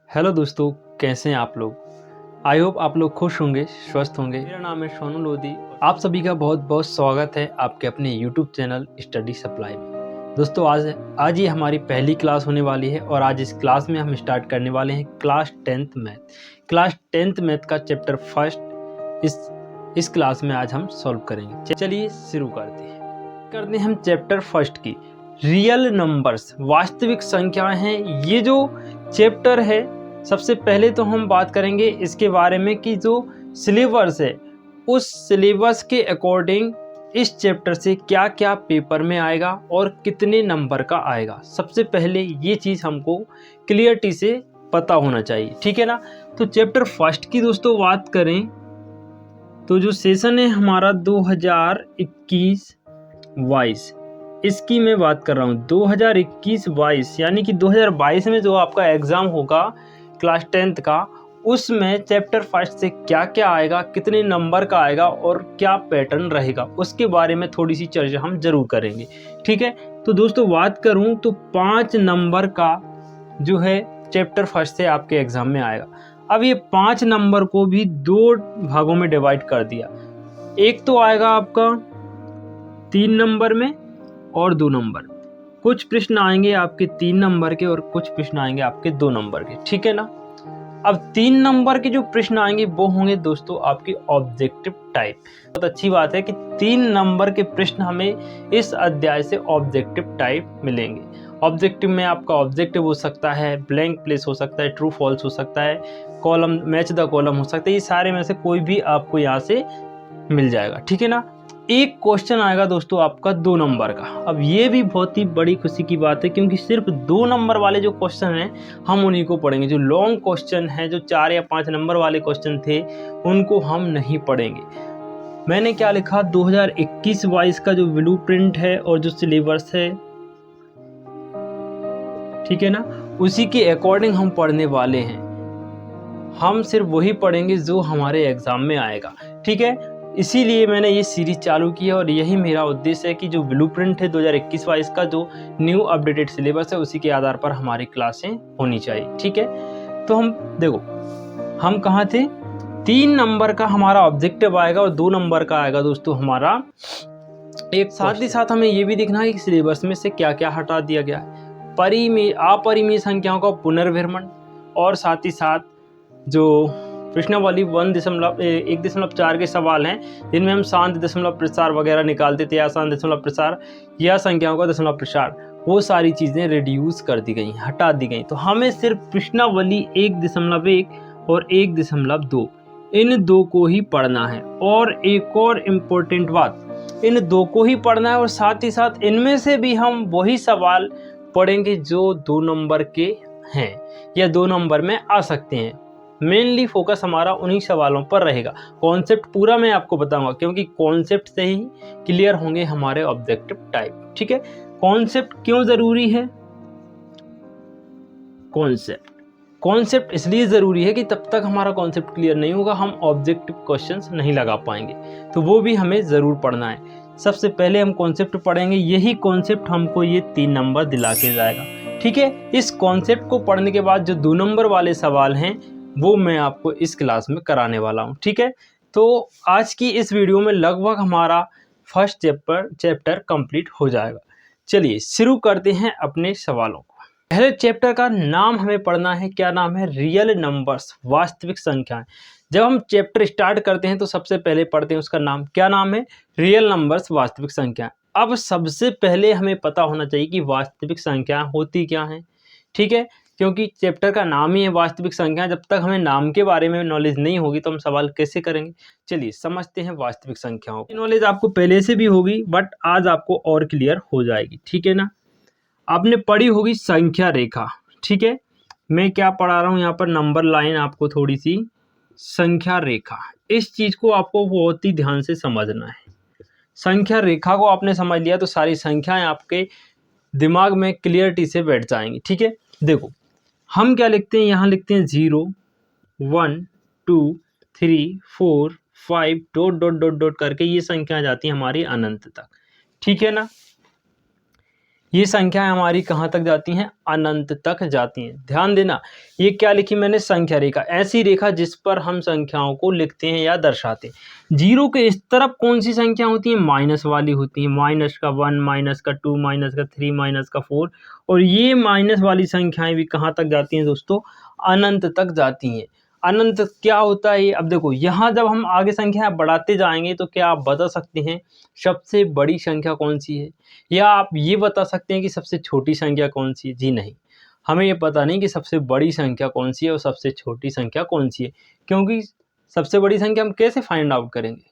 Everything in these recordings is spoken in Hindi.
हेलो दोस्तों, कैसे हैं आप लोग। आई होप आप लोग खुश होंगे, स्वस्थ होंगे। मेरा नाम है सोनू लोधी। आप सभी का बहुत बहुत स्वागत है आपके अपने यूट्यूब चैनल स्टडी सप्लाई में। दोस्तों आज ये हमारी पहली क्लास होने वाली है और आज इस क्लास में हम स्टार्ट करने वाले हैं class 10th math. Class 10th math का चैप्टर फर्स्ट इस क्लास में आज हम सॉल्व करेंगे। चलिए शुरू करते हैं हम चैप्टर फर्स्ट की रियल नंबर्स, वास्तविक संख्याएं हैं। ये जो चैप्टर है, सबसे पहले तो हम बात करेंगे इसके बारे में कि जो सिलेबस है उस सिलेबस के अकॉर्डिंग इस चैप्टर से क्या क्या पेपर में आएगा और कितने नंबर का आएगा। सबसे पहले ये चीज़ हमको क्लियरिटी से पता होना चाहिए, ठीक है ना। तो चैप्टर फर्स्ट की दोस्तों बात करें तो जो सेशन है हमारा 2021-22, इसकी मैं बात कर रहा हूँ 2021-22, यानी कि 2022 में जो आपका एग्ज़ाम होगा क्लास 10th का, उसमें चैप्टर फर्स्ट से क्या क्या आएगा, कितने नंबर का आएगा और क्या पैटर्न रहेगा, उसके बारे में थोड़ी सी चर्चा हम जरूर करेंगे, ठीक है। तो दोस्तों बात करूँ तो 5 नंबर का जो है चैप्टर फर्स्ट से आपके एग्ज़ाम में आएगा। अब ये 5 नंबर को भी 2 भागों में डिवाइड कर दिया। एक तो आएगा आपका 3 नंबर में और 2 नंबर। कुछ प्रश्न आएंगे आपके 3 नंबर के और कुछ प्रश्न आएंगे आपके 2 नंबर के, ठीक है ना। अब 3 नंबर के जो प्रश्न आएंगे वो होंगे दोस्तों आपके ऑब्जेक्टिव टाइप। बहुत अच्छी बात है कि 3 नंबर के प्रश्न हमें इस अध्याय से ऑब्जेक्टिव टाइप मिलेंगे। ऑब्जेक्टिव में आपका ऑब्जेक्टिव हो सकता है, ब्लैंक प्लेस हो सकता है, ट्रू फॉल्स हो सकता है, कॉलम मैच द कॉलम हो सकता है। ये सारे में से कोई भी आपको यहाँ से मिल जाएगा, ठीक है ना। एक क्वेश्चन आएगा दोस्तों आपका 2 नंबर का। अब ये भी बहुत ही बड़ी खुशी की बात है क्योंकि सिर्फ 2 नंबर वाले जो क्वेश्चन हैं हम उन्हीं को पढ़ेंगे। जो लॉन्ग क्वेश्चन है, जो 4 या 5 नंबर वाले क्वेश्चन थे, उनको हम नहीं पढ़ेंगे। मैंने क्या लिखा, 2021-22 का जो ब्लूप्रिंट है और जो सिलेबस है, ठीक है ना, उसी के अकॉर्डिंग हम पढ़ने वाले हैं। हम सिर्फ वही पढ़ेंगे जो हमारे एग्जाम में आएगा, ठीक है। इसीलिए मैंने ये सीरीज चालू की है और यही मेरा उद्देश्य है कि जो ब्लूप्रिंट है 2021-22 का जो न्यू अपडेटेड सिलेबस है, उसी के आधार पर हमारी क्लासें होनी चाहिए, ठीक है। तो हम देखो, हम कहाँ थे, 3 नंबर का हमारा ऑब्जेक्टिव आएगा और 2 नंबर का आएगा दोस्तों हमारा एक। साथ ही साथ हमें ये भी देखना है कि सिलेबस में से क्या क्या हटा दिया गया है। अपरिमेय संख्याओं का पुनर्भ्रमण और साथ ही साथ जो प्रश्नावली 1.4 के सवाल हैं जिनमें हम शांत दशमलव प्रसार वगैरह निकालते थे, आसान दशमलव प्रसार या संख्याओं का दशमलव प्रसार, वो सारी चीज़ें रिड्यूस कर दी गई, हटा दी गई। तो हमें सिर्फ प्रश्नावली 1.1 और 1.2 इन 2 को ही पढ़ना है। और एक और इम्पोर्टेंट बात, इन 2 को ही पढ़ना है और साथ ही साथ इनमें से भी हम वही सवाल पढ़ेंगे जो 2 नंबर के हैं या 2 नंबर में आ सकते हैं। मेनली फोकस हमारा उन्हीं सवालों पर रहेगा। कॉन्सेप्ट पूरा मैं आपको बताऊंगा क्योंकि कॉन्सेप्ट से ही क्लियर होंगे हमारे ऑब्जेक्टिव टाइप, ठीक है। कॉन्सेप्ट क्यों जरूरी है, कॉन्सेप्ट इसलिए ज़रूरी है कि तब तक हमारा कॉन्सेप्ट क्लियर नहीं होगा हम ऑब्जेक्टिव क्वेश्चंस नहीं लगा पाएंगे, तो वो भी हमें ज़रूर पढ़ना है। सबसे पहले हम कॉन्सेप्ट पढ़ेंगे, यही कॉन्सेप्ट हमको ये 3 नंबर दिला के जाएगा, ठीक है। इस कॉन्सेप्ट को पढ़ने के बाद जो 2 नंबर वाले सवाल हैं वो मैं आपको इस क्लास में कराने वाला हूँ, ठीक है। तो आज की इस वीडियो में लगभग हमारा फर्स्ट चैप्टर कंप्लीट हो जाएगा। चलिए शुरू करते हैं अपने सवालों को। पहले चैप्टर का नाम हमें पढ़ना है, क्या नाम है, रियल नंबर्स, वास्तविक संख्याएं। जब हम चैप्टर स्टार्ट करते हैं तो सबसे पहले पढ़ते हैं उसका नाम, क्या नाम है, रियल नंबर्स, वास्तविक संख्याएं। अब सबसे पहले हमें पता होना चाहिए कि वास्तविक संख्याएं होती क्या हैं, ठीक है, क्योंकि चैप्टर का नाम ही है वास्तविक संख्याएं। जब तक हमें नाम के बारे में नॉलेज नहीं होगी तो हम सवाल कैसे करेंगे। चलिए समझते हैं वास्तविक संख्याओं की। नॉलेज आपको पहले से भी होगी बट आज आपको और क्लियर हो जाएगी, ठीक है ना। आपने पढ़ी होगी संख्या रेखा, ठीक है। मैं क्या पढ़ा रहा हूँ यहाँ पर, नंबर लाइन आपको थोड़ी सी, संख्या रेखा, इस चीज को आपको बहुत ही ध्यान से समझना है। संख्या रेखा को आपने समझ लिया तो सारी संख्याएं आपके दिमाग में क्लियरिटी से बैठ जाएंगी, ठीक है। देखो हम क्या लिखते हैं, यहाँ लिखते हैं 0 1 2 3 4 5 डॉट डॉट डॉट डॉट करके ये संख्या जाती है हमारी अनंत तक, ठीक है ना। ये संख्याएं हमारी कहाँ तक जाती हैं, अनंत तक जाती हैं। ध्यान देना, ये क्या लिखी मैंने, संख्या रेखा, ऐसी रेखा जिस पर हम संख्याओं को लिखते हैं या दर्शाते हैं। जीरो के इस तरफ कौन सी संख्या होती है, माइनस वाली होती है, माइनस का 1, माइनस का 2, माइनस का 3, माइनस का 4, और ये माइनस वाली संख्याएं भी कहाँ तक जाती हैं दोस्तों, अनंत तक जाती हैं। अनंत क्या होता है ये, अब देखो यहाँ जब हम आगे संख्या बढ़ाते जाएंगे तो क्या आप बता सकते हैं सबसे बड़ी संख्या कौन सी है, या आप ये बता सकते हैं कि सबसे छोटी संख्या कौन सी है? जी नहीं, हमें ये पता नहीं कि सबसे बड़ी संख्या कौन सी है और सबसे छोटी संख्या कौन सी है, क्योंकि सबसे बड़ी संख्या हम कैसे फाइंड आउट करेंगे?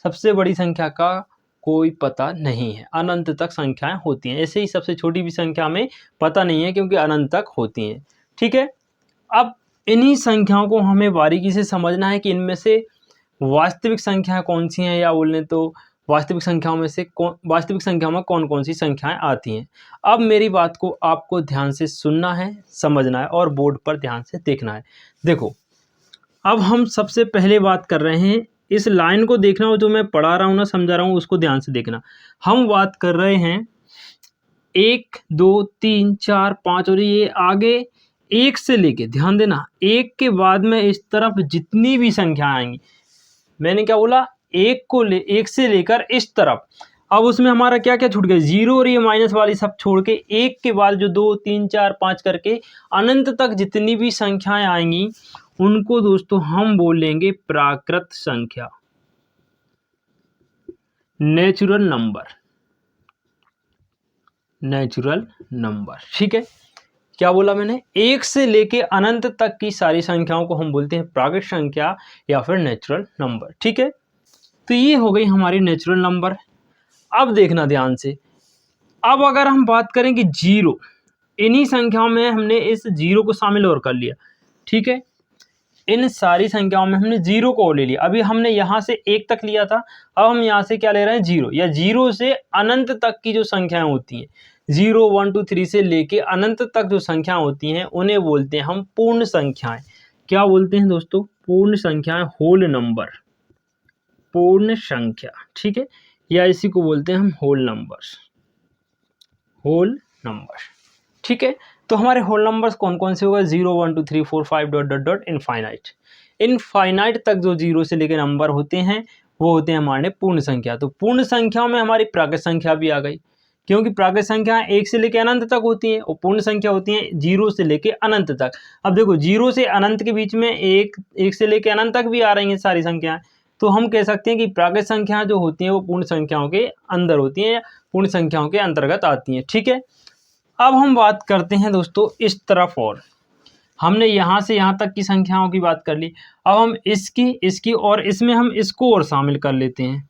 सबसे बड़ी संख्या का कोई पता नहीं है, अनंत तक संख्याएं होती हैं। ऐसे ही सबसे छोटी भी संख्या हमें पता नहीं है क्योंकि अनंत तक होती हैं। ठीक है, अब इन्हीं संख्याओं को हमें बारीकी से समझना है कि इनमें से वास्तविक संख्याएं कौन सी हैं, या बोलने तो वास्तविक संख्याओं में से वास्तविक संख्याओं में कौन कौन सी संख्याएं आती हैं। अब मेरी बात को आपको ध्यान से सुनना है, समझना है और बोर्ड पर ध्यान से देखना है। देखो, अब हम सबसे पहले बात कर रहे हैं, इस लाइन को देखना हो, जो मैं पढ़ा रहा हूँ ना, समझा रहा हूँ, उसको ध्यान से देखना। हम बात कर रहे हैं 1, 2, 3, 4, 5 और ये आगे 1 से लेके, ध्यान देना, 1 के बाद में इस तरफ जितनी भी संख्याएं आएंगी, मैंने क्या बोला, 1 से लेकर इस तरफ, अब उसमें हमारा क्या क्या छूट गया, जीरो और ये माइनस वाली सब छोड़ के 1 के बाद जो 2, 3, 4, 5 करके अनंत तक जितनी भी संख्याएं आएंगी उनको दोस्तों हम बोलेंगे प्राकृत संख्या, नेचुरल नंबर, नेचुरल नंबर। ठीक है, क्या बोला मैंने, 1 से लेके अनंत तक की सारी संख्याओं को हम बोलते हैं प्राकृत संख्या या फिर नेचुरल नंबर। ठीक है, तो ये हो गई हमारी नेचुरल नंबर। अब देखना ध्यान से, अब अगर हम बात करें कि जीरो, इन्हीं संख्याओं में हमने इस जीरो को शामिल और कर लिया। ठीक है, इन सारी संख्याओं में हमने जीरो को और ले लिया। अभी हमने यहाँ से 1 तक लिया था, अब हम यहाँ से क्या ले रहे हैं, जीरो, या जीरो से अनंत तक की जो संख्याएं होती हैं, 0, 1, 2, 3 से लेके अनंत तक जो संख्याएं होती हैं उन्हें बोलते हैं हम पूर्ण संख्याएं। क्या बोलते हैं दोस्तों, पूर्ण संख्याएं, होल नंबर, पूर्ण संख्या। ठीक है, या इसी को बोलते हैं हम होल नंबर्स, होल नंबर। ठीक है, तो हमारे होल नंबर्स कौन कौन से होगा, 0, 1, 2, 3, 4, 5 dot dot dot infinite. Infinite तक जो जीरो से लेकर नंबर होते हैं वो होते हैं हमारे पूर्ण संख्या। तो पूर्ण संख्याओं में हमारी प्राकृत संख्या भी आ गई, क्योंकि प्राकृत संख्या 1 से लेकर अनंत तक होती है और पूर्ण संख्या होती है 0 से लेकर अनंत तक। अब देखो, 0 से अनंत के बीच में एक से लेकर अनंत तक भी आ रही हैं सारी संख्याएं, तो हम कह सकते हैं कि प्राकृत संख्याएं जो होती हैं वो पूर्ण संख्याओं के अंदर होती हैं या पूर्ण संख्याओं के अंतर्गत आती हैं। ठीक है, अब हम बात करते हैं दोस्तों इस तरफ, और हमने यहाँ से यहाँ तक की संख्याओं की बात कर ली। अब हम इसकी और इसमें हम इसको और शामिल कर लेते हैं।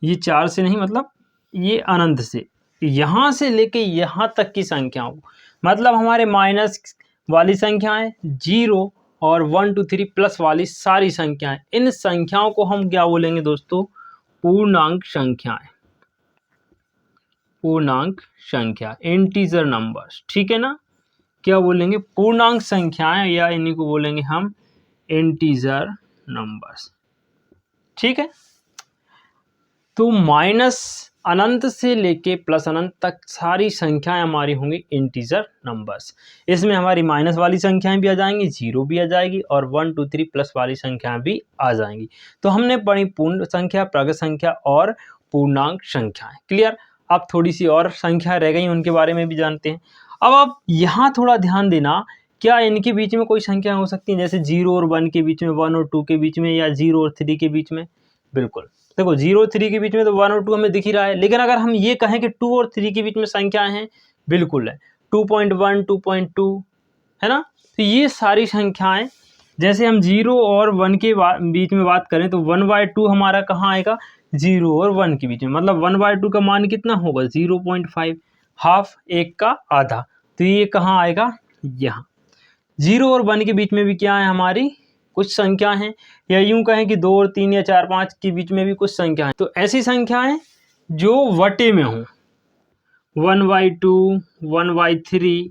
ये 4 से नहीं, मतलब ये अनंत से, यहाँ से लेके यहाँ तक की संख्याओं, मतलब हमारे माइनस वाली संख्याएं, 0 और 1, 2, 3 प्लस वाली सारी संख्याएं, इन संख्याओं को हम क्या बोलेंगे दोस्तों, पूर्णांक संख्याएं, पूर्णांक संख्या, इंटीजर नंबर्स। ठीक है ना, क्या बोलेंगे, पूर्णांक संख्याएं, या इन्हीं को बोलेंगे हम इंटीजर नंबर्स। ठीक है, तो माइनस अनंत से लेके प्लस अनंत तक सारी संख्याएं हमारी होंगी इंटीजर नंबर्स। इसमें हमारी माइनस वाली संख्याएं भी आ जाएंगी, 0 भी आ जाएगी और 1, 2, 3 प्लस वाली संख्याएं भी आ जाएंगी। तो हमने पढ़ी पूर्ण संख्या, प्राकृत संख्या और पूर्णांक संख्याएं। क्लियर, अब थोड़ी सी और संख्या रह गई, उनके बारे में भी जानते हैं। अब आप यहाँ थोड़ा ध्यान देना, क्या इनके बीच में कोई संख्या हो सकती है, जैसे 0 और 1 के बीच में, 1 और 2 के बीच में, या 0 और 3 के बीच में? बिल्कुल, देखो 0 और 3 के बीच में तो 1 और 2 हमें दिख ही रहा है, लेकिन अगर हम ये कहें कि 2 और 3 के बीच में संख्याएं हैं, बिल्कुल है, 2.1, 2.2 है ना। तो ये सारी संख्याएं, जैसे हम 0 और 1 के बीच में बात करें तो 1/2 हमारा कहाँ आएगा, 0 और 1 के बीच में, मतलब 1/2 का मान कितना होगा, 0.5, हाफ, एक का आधा। तो ये कहाँ आएगा, यहाँ। 0 और 1 के बीच में भी क्या है, हमारी कुछ संख्या हैं, या यूं कहें कि 2 और 3 या 4, 5 के बीच में भी कुछ संख्या है। तो ऐसी संख्याएं जो वटे में हों, 1/2, 1/3,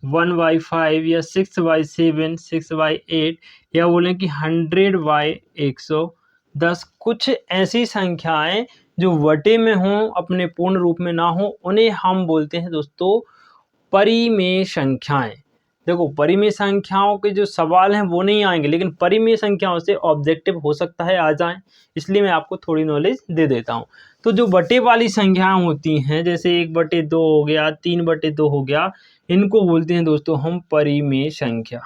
1/5 या 6/7, 6/8, या बोलें कि 100/110, कुछ ऐसी संख्याएं जो वटे में हों, अपने पूर्ण रूप में ना हो, उन्हें हम बोलते हैं दोस्तों परिमेय संख्याएं। देखो परिमेय संख्याओं के जो सवाल हैं वो नहीं आएंगे, लेकिन परिमेय संख्याओं से ऑब्जेक्टिव हो सकता है आ जाएं, इसलिए मैं आपको थोड़ी नॉलेज दे देता हूं। तो जो बटे वाली संख्याएं होती हैं, जैसे 1/2 हो गया, 3/2 हो गया, इनको बोलते हैं दोस्तों हम परिमेय संख्या।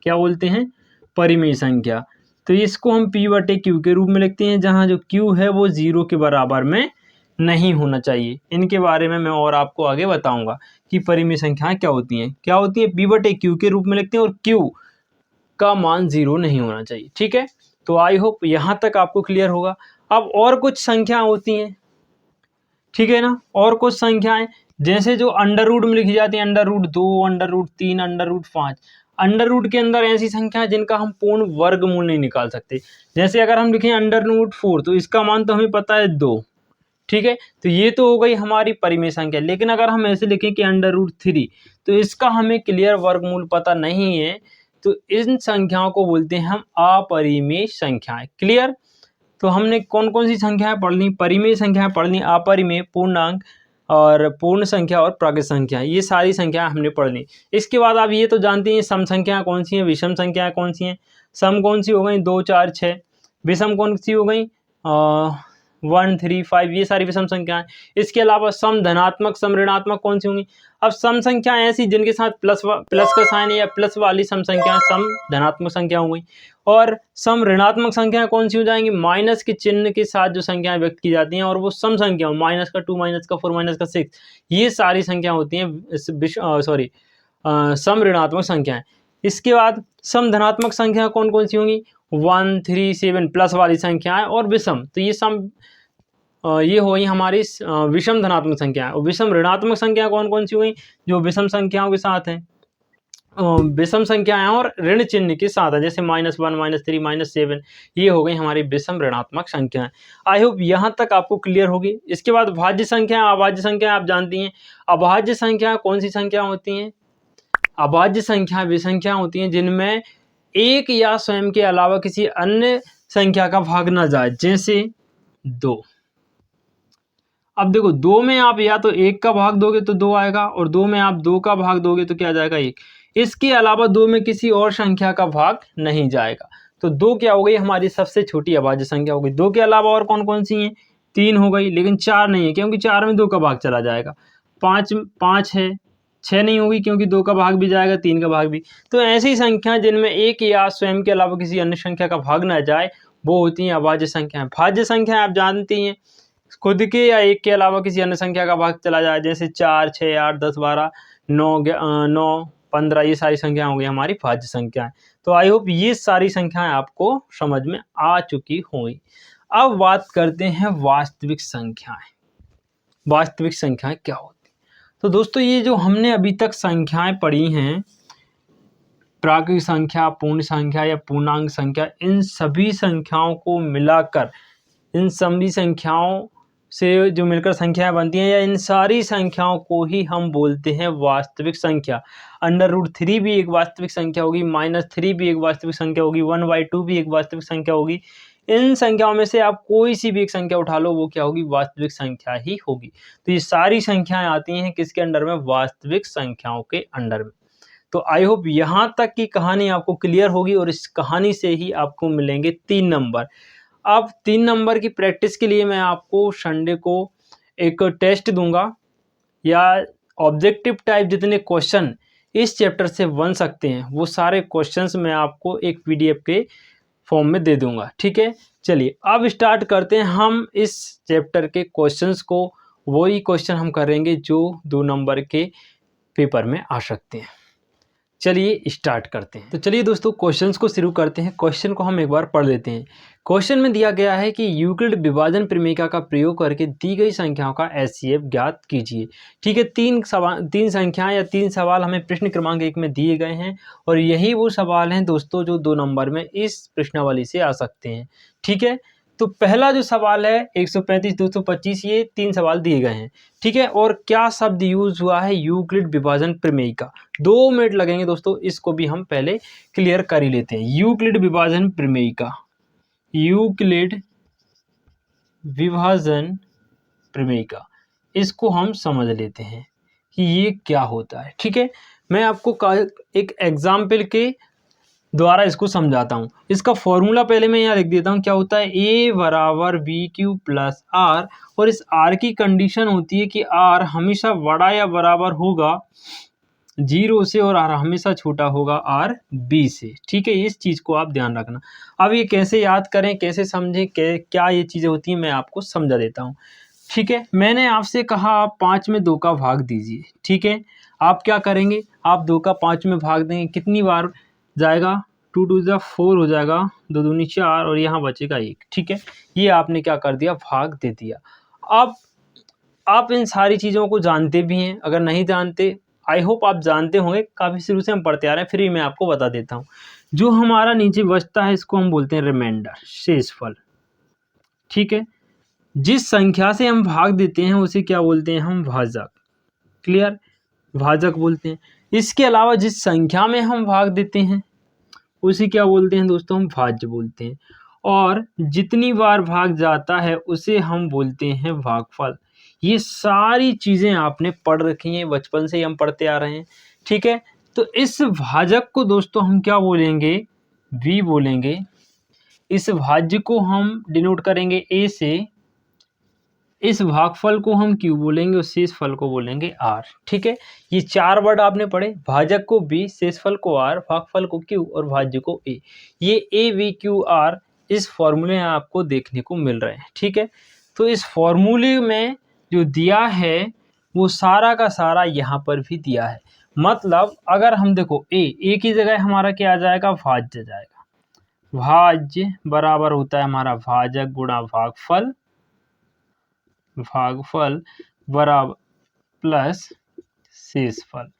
क्या बोलते हैं? परिमेय संख्या। तो इसको हम P/Q के रूप में लिखते हैं, जहाँ जो Q है वो 0 के बराबर में नहीं होना चाहिए। इनके बारे में मैं और आपको आगे बताऊंगा कि परिमेय संख्याएं क्या होती हैं। क्या होती है? P/Q के रूप में लिखते हैं और Q का मान 0 नहीं होना चाहिए। ठीक है, तो आई होप यहाँ तक आपको क्लियर होगा। अब और कुछ संख्या होती हैं, ठीक है ना, और कुछ संख्याएं जैसे जो अंडर रूट में लिखी जाती है, √2, √3, √5। अंडर रूट के अंदर ऐसी संख्या जिनका हम पूर्ण वर्गमूल नहीं निकाल सकते। जैसे अगर हम लिखें √4, तो इसका मान तो हमें पता है 2। ठीक है, तो ये तो हो गई हमारी परिमेय संख्या। लेकिन अगर हम ऐसे लिखें कि √3, तो इसका हमें क्लियर वर्गमूल पता नहीं है, तो इन संख्याओं को बोलते हैं हम अपरिमेय संख्याएं। क्लियर? तो हमने कौन कौन सी संख्याएं पढ़ ली? परिमेय संख्याएं पढ़ ली, अपरिमेय, पूर्णांक और पूर्ण संख्या और प्राकृत संख्या, ये सारी संख्याएं हमने पढ़ ली। इसके बाद आप ये तो जानते हैं सम संख्याएं कौन सी हैं, विषम संख्याएं कौन सी हैं। सम कौन सी हो गई? 2, 4, 6। विषम कौन सी हो गई? 1, 3, 5, ये सारी विषम संख्याएं। इसके अलावा सम धनात्मक, सम ऋणात्मक कौन सी होंगी? अब सम संख्याएं ऐसी जिनके साथ प्लस का साइन है या प्लस वाली सम संख्याएं सम धनात्मक संख्या हो गई। और सम ऋणात्मक संख्याएं कौन सी हो जाएंगी? माइनस के चिन्ह के साथ जो संख्याएं व्यक्त की जाती हैं और वो सम संख्या, -2, -4, -6, ये सारी संख्या होती हैं सम ऋणात्मक संख्याएं। इसके बाद सम धनात्मक संख्या कौन कौन सी होंगी? 1, 3, 7 प्लस वाली संख्याएं और विषम, तो ये हो गई हमारी विषम धनात्मक संख्या। और विषम ऋणात्मक संख्या कौन कौन सी हुई? जो विषम संख्याओं के साथ हैं, विषम संख्याएं और ऋण चिन्ह के साथ है, जैसे -1, -3, -7, ये हो गई हमारी विषम ऋणात्मक संख्याएं। आई होप यहाँ तक आपको क्लियर होगी। इसके बाद भाज्य संख्या, अभाज्य संख्या आप जानती हैं। अभाज्य संख्या कौन सी संख्या होती हैं? अभाज्य संख्या वे संख्या होती हैं जिनमें एक या स्वयं के अलावा किसी अन्य संख्या का भाग न जाए, जैसे 2। अब देखो 2 में आप या तो 1 का भाग दोगे तो 2 आएगा, और 2 में आप 2 का भाग दोगे तो क्या आ जाएगा? 1। इसके अलावा 2 में किसी और संख्या का भाग नहीं जाएगा, तो 2 क्या हो गई? हमारी सबसे छोटी अभाज्य संख्या हो गई। 2 के अलावा और कौन कौन सी हैं? 3 हो गई, लेकिन 4 नहीं है क्योंकि 4 में 2 का भाग चला जाएगा। 5 है, 6 नहीं होगी क्योंकि 2 का भाग भी जाएगा, 3 का भाग भी। तो ऐसी संख्या जिनमें एक या स्वयं के अलावा किसी अन्य संख्या का भाग न जाए, वो होती हैं अभाज्य संख्याएं। भाज्य संख्याएं आप जानती हैं, खुद के या एक के अलावा किसी अन्य संख्या का भाग चला जाए, जैसे 4, 6, 8, 10, 12, 9, 15, ये सारी संख्या हो गई हमारी भाज्य संख्याएं। तो आई होप ये सारी संख्याएं आपको समझ में आ चुकी होंगी। अब बात करते हैं वास्तविक संख्याएं। वास्तविक संख्याएं क्या होती? तो दोस्तों ये जो हमने अभी तक संख्याएं पढ़ी हैं, प्राकृत संख्या, पूर्ण संख्या या पूर्णांक संख्या, इन सभी संख्याओं को मिलाकर, इन सभी संख्याओं से जो मिलकर संख्याएं बनती हैं, या इन सारी संख्याओं को ही हम बोलते हैं वास्तविक संख्या। √3 भी एक वास्तविक संख्या होगी, -3 भी एक वास्तविक संख्या होगी, 1/2 भी एक वास्तविक संख्या होगी। इन संख्याओं में से आप कोई सी भी एक संख्या उठा लो, वो क्या होगी? वास्तविक संख्या ही होगी। तो ये सारी संख्याएं आती हैं किसके अंडर में? वास्तविक संख्याओं के अंडर में। तो आई होप यहाँ तक की कहानी आपको क्लियर होगी, और इस कहानी से ही आपको मिलेंगे 3 नंबर। अब 3 नंबर की प्रैक्टिस के लिए मैं आपको संडे को एक टेस्ट दूंगा, या ऑब्जेक्टिव टाइप जितने क्वेश्चन इस चैप्टर से बन सकते हैं, वो सारे क्वेश्चंस मैं आपको एक PDF के फॉर्म में दे दूंगा। ठीक है, चलिए अब स्टार्ट करते हैं हम इस चैप्टर के क्वेश्चंस को। वही क्वेश्चन हम करेंगे जो 2 नंबर के पेपर में आ सकते हैं। चलिए स्टार्ट करते हैं। तो चलिए दोस्तों क्वेश्चंस को शुरू करते हैं। क्वेश्चन को हम एक बार पढ़ लेते हैं। क्वेश्चन में दिया गया है कि यूक्लिड विभाजन प्रमेय का प्रयोग करके दी गई संख्याओं का HCF ज्ञात कीजिए। ठीक है, 3 संख्याएं या 3 सवाल हमें प्रश्न क्रमांक 1 में दिए गए हैं, और यही वो सवाल हैं दोस्तों जो 2 नंबर में इस प्रश्नावली से आ सकते हैं। ठीक है, तो पहला जो सवाल है 135, 225, ये 3 सवाल दिए गए हैं। ठीक है, और क्या शब्द यूज हुआ है? यूक्लिड विभाजन प्रमेय का। 2 मिनट लगेंगे दोस्तों, इसको भी हम पहले क्लियर कर ही लेते हैं। यूक्लिड विभाजन प्रमेय का, यूक्लिड विभाजन प्रमेय का, इसको हम समझ लेते हैं कि ये क्या होता है। ठीक है, मैं आपको एक एग्जाम्पल के द्वारा इसको समझाता हूँ। इसका फॉर्मूला पहले मैं यहाँ लिख देता हूँ। क्या होता है, a बराबर बी क्यू प्लस आर, और इस r की कंडीशन होती है कि r हमेशा बड़ा या बराबर होगा 0 से और r हमेशा छोटा होगा r b से। ठीक है, इस चीज़ को आप ध्यान रखना। अब ये कैसे याद करें, कैसे समझें, क्या ये चीज़ें होती हैं, मैं आपको समझा देता हूँ। ठीक है, मैंने आपसे कहा आप 5 में 2 का भाग दीजिए। ठीक है, आप क्या करेंगे, आप 2 का 5 में भाग देंगे, कितनी बार जाएगा, 2 2 जा 4 हो जाएगा, 2 दूनी 4 और यहाँ बचेगा 1। ठीक है, ये आपने क्या कर दिया, भाग दे दिया। अब आप इन सारी चीज़ों को जानते भी हैं, अगर नहीं जानते, आई होप आप जानते होंगे, काफ़ी शुरू से हम पढ़ते आ रहे हैं, फिर भी मैं आपको बता देता हूँ। जो हमारा नीचे बचता है इसको हम बोलते हैं रिमाइंडर, शेषफल। ठीक है, जिस संख्या से हम भाग देते हैं उसे क्या बोलते हैं, हम भाजक। क्लियर, भाजक बोलते हैं। इसके अलावा जिस संख्या में हम भाग देते हैं उसे क्या बोलते हैं दोस्तों, हम भाज्य बोलते हैं। और जितनी बार भाग जाता है उसे हम बोलते हैं भागफल। ये सारी चीज़ें आपने पढ़ रखी हैं, बचपन से ही हम पढ़ते आ रहे हैं। ठीक है, तो इस भाजक को दोस्तों हम क्या बोलेंगे, v बोलेंगे। इस भाज्य को हम डिनोट करेंगे a से, इस भागफल को हम q बोलेंगे और शेषफल को बोलेंगे r। ठीक है, ये 4 वर्ड आपने पढ़े, भाजक को b, शेषफल को r, भागफल को q और भाज्य को a। ये a v q r इस फॉर्मूले में आपको देखने को मिल रहे हैं। ठीक है, तो इस फॉर्मूले में जो दिया है वो सारा का सारा यहाँ पर भी दिया है। मतलब अगर हम देखो a की जगह हमारा क्या आ जाएगा, भाज्य जाएगा। भाज्य बराबर होता है हमारा भाजक गुणा भागफल, भागफल बराबर प्लस शेषफल,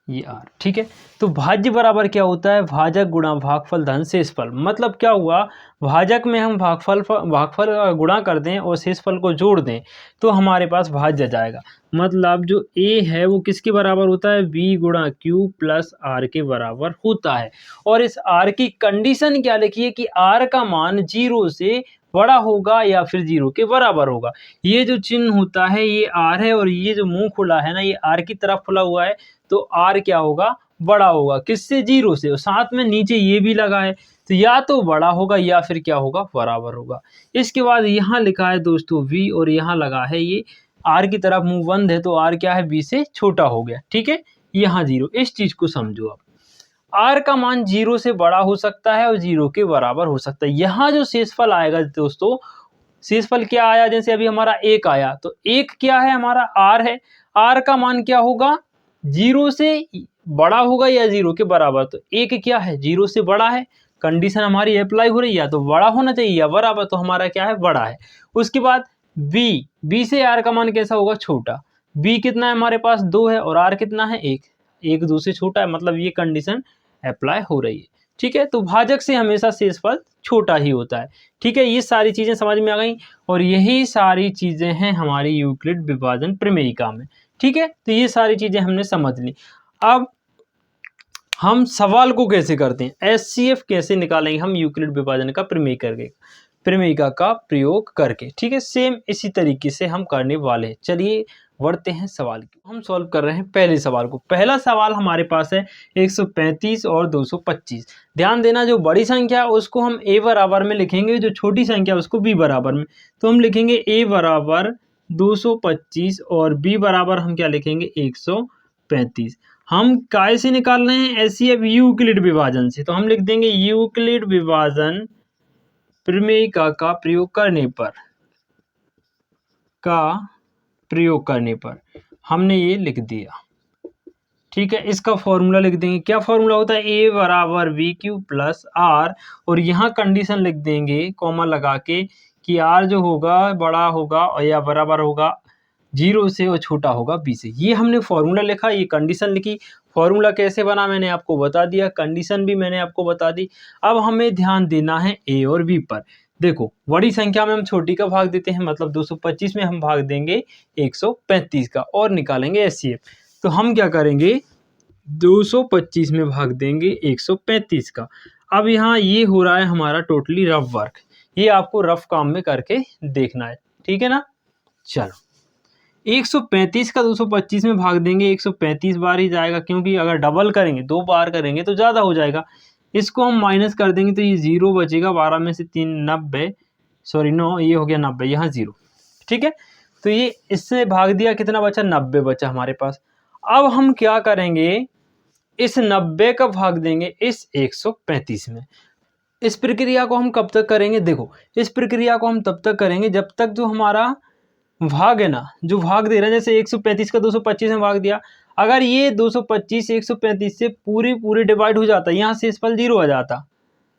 ये r। ठीक है, तो भाज्य बराबर क्या होता है, भाजक गुणा भागफल धन शेषफल। मतलब क्या हुआ, भाजक में हम भागफल का गुणा कर दें और शेषफल को जोड़ दें तो हमारे पास भाज्य जाएगा। मतलब जो a है वो किसके बराबर होता है, b गुणा q प्लस r के बराबर होता है। और इस r की कंडीशन क्या लिखी है कि r का मान 0 से बड़ा होगा या फिर 0 के बराबर होगा। ये जो चिन्ह होता है ये r है, और ये जो मुंह खुला है ना, ये r की तरफ खुला हुआ है, तो r क्या होगा, बड़ा होगा। किससे, 0 से। और साथ में नीचे ये भी लगा है, तो या तो बड़ा होगा या फिर क्या होगा, बराबर होगा। इसके बाद यहाँ लिखा है दोस्तों v, और यहाँ लगा है ये r की तरफ मुंह बंद है, तो r क्या है, b से छोटा हो गया। ठीक है, यहाँ 0। इस चीज को समझो। आप r का मान 0 से बड़ा हो सकता है और 0 के बराबर हो सकता है। यहाँ जो शेषफल आएगा दोस्तों, शेषफल क्या आया, जैसे अभी हमारा 1 आया, तो 1 क्या है, हमारा r है। r का मान क्या होगा, 0 से बड़ा होगा या 0 के बराबर। तो 1 क्या है, 0 से बड़ा है। कंडीशन हमारी अप्लाई हो रही है, तो बड़ा होना चाहिए या बराबर, तो हमारा क्या है, बड़ा है। उसके बाद b से r का मान कैसा होगा, छोटा। b कितना है हमारे पास, 2 है, और r कितना है, 1। 1 2 से छोटा है, मतलब ये कंडीशन अप्लाई हो रही है। ठीक है, तो भाजक से हमेशा शेषफल छोटा ही होता है। ठीक है, ये सारी चीजें समझ में आ गई, और यही सारी चीजें हैं हमारी यूक्लिड विभाजन प्रमेयिका में। ठीक है, तो ये सारी चीजें हमने समझ ली। अब हम सवाल को कैसे करते हैं, एचसीएफ कैसे निकालेंगे हम यूक्लिड विभाजन का प्रमेयिका का प्रयोग करके। ठीक है, सेम इसी तरीके से हम करने वाले हैं। चलिए बढ़ते हैं सवाल की। हम सॉल्व कर रहे हैं पहले सवाल को। पहला सवाल हमारे पास है 135 और 225। ध्यान देना, जो बड़ी संख्या है उसको हम a बराबर में लिखेंगे, जो छोटी संख्या है उसको b बराबर में। तो हम लिखेंगे a बराबर 225 और b बराबर हम क्या लिखेंगे, 135। हम काय से निकाल रहे हैं, एचसीएफ यूक्लिड विभाजन से। तो हम लिख देंगे यूक्लिड विभाजन प्रमेयिका का प्रयोग करने पर हमने ये लिख दिया। ठीक है, इसका फॉर्मूला लिख देंगे। क्या फॉर्मूला होता है, a बराबर वी क्यू प्लस r, और यहाँ कंडीशन लिख देंगे कॉमा लगा के कि r जो होगा बड़ा होगा और या बराबर होगा 0 से और छोटा होगा b से। ये हमने फॉर्मूला लिखा, ये कंडीशन लिखी। फॉर्मूला कैसे बना मैंने आपको बता दिया, कंडीशन भी मैंने आपको बता दी। अब हमें ध्यान देना है a और b पर। देखो, बड़ी संख्या में हम छोटी का भाग देते हैं, मतलब 225 में हम भाग देंगे 135 का, और निकालेंगे एचसीएफ। तो हम क्या करेंगे, 225 में भाग देंगे 135 का। अब यहाँ ये हो रहा है हमारा टोटली रफ वर्क, ये आपको रफ काम में करके देखना है, ठीक है ना। चलो 135 का 225 में भाग देंगे, 135 बार ही जाएगा, क्योंकि अगर डबल करेंगे 2 बार करेंगे तो ज़्यादा हो जाएगा। इसको हम माइनस कर देंगे तो ये 0 बचेगा, 12 में से 3 90, सॉरी 9, ये हो गया 90, यहाँ 0, ठीक है। तो ये इससे भाग दिया, कितना बचा, 90 बचा हमारे पास। अब हम क्या करेंगे, इस 90 का भाग देंगे इस 135 में। इस प्रक्रिया को हम कब तक करेंगे, देखो इस प्रक्रिया को हम तब तक करेंगे जब तक जो हमारा भाग है ना, जो भाग दे रहा है, जैसे 135 का 225 में भाग दिया, अगर ये 225 135 से पूरी डिवाइड हो जाता, यहाँ शेषफल 0 आ जाता,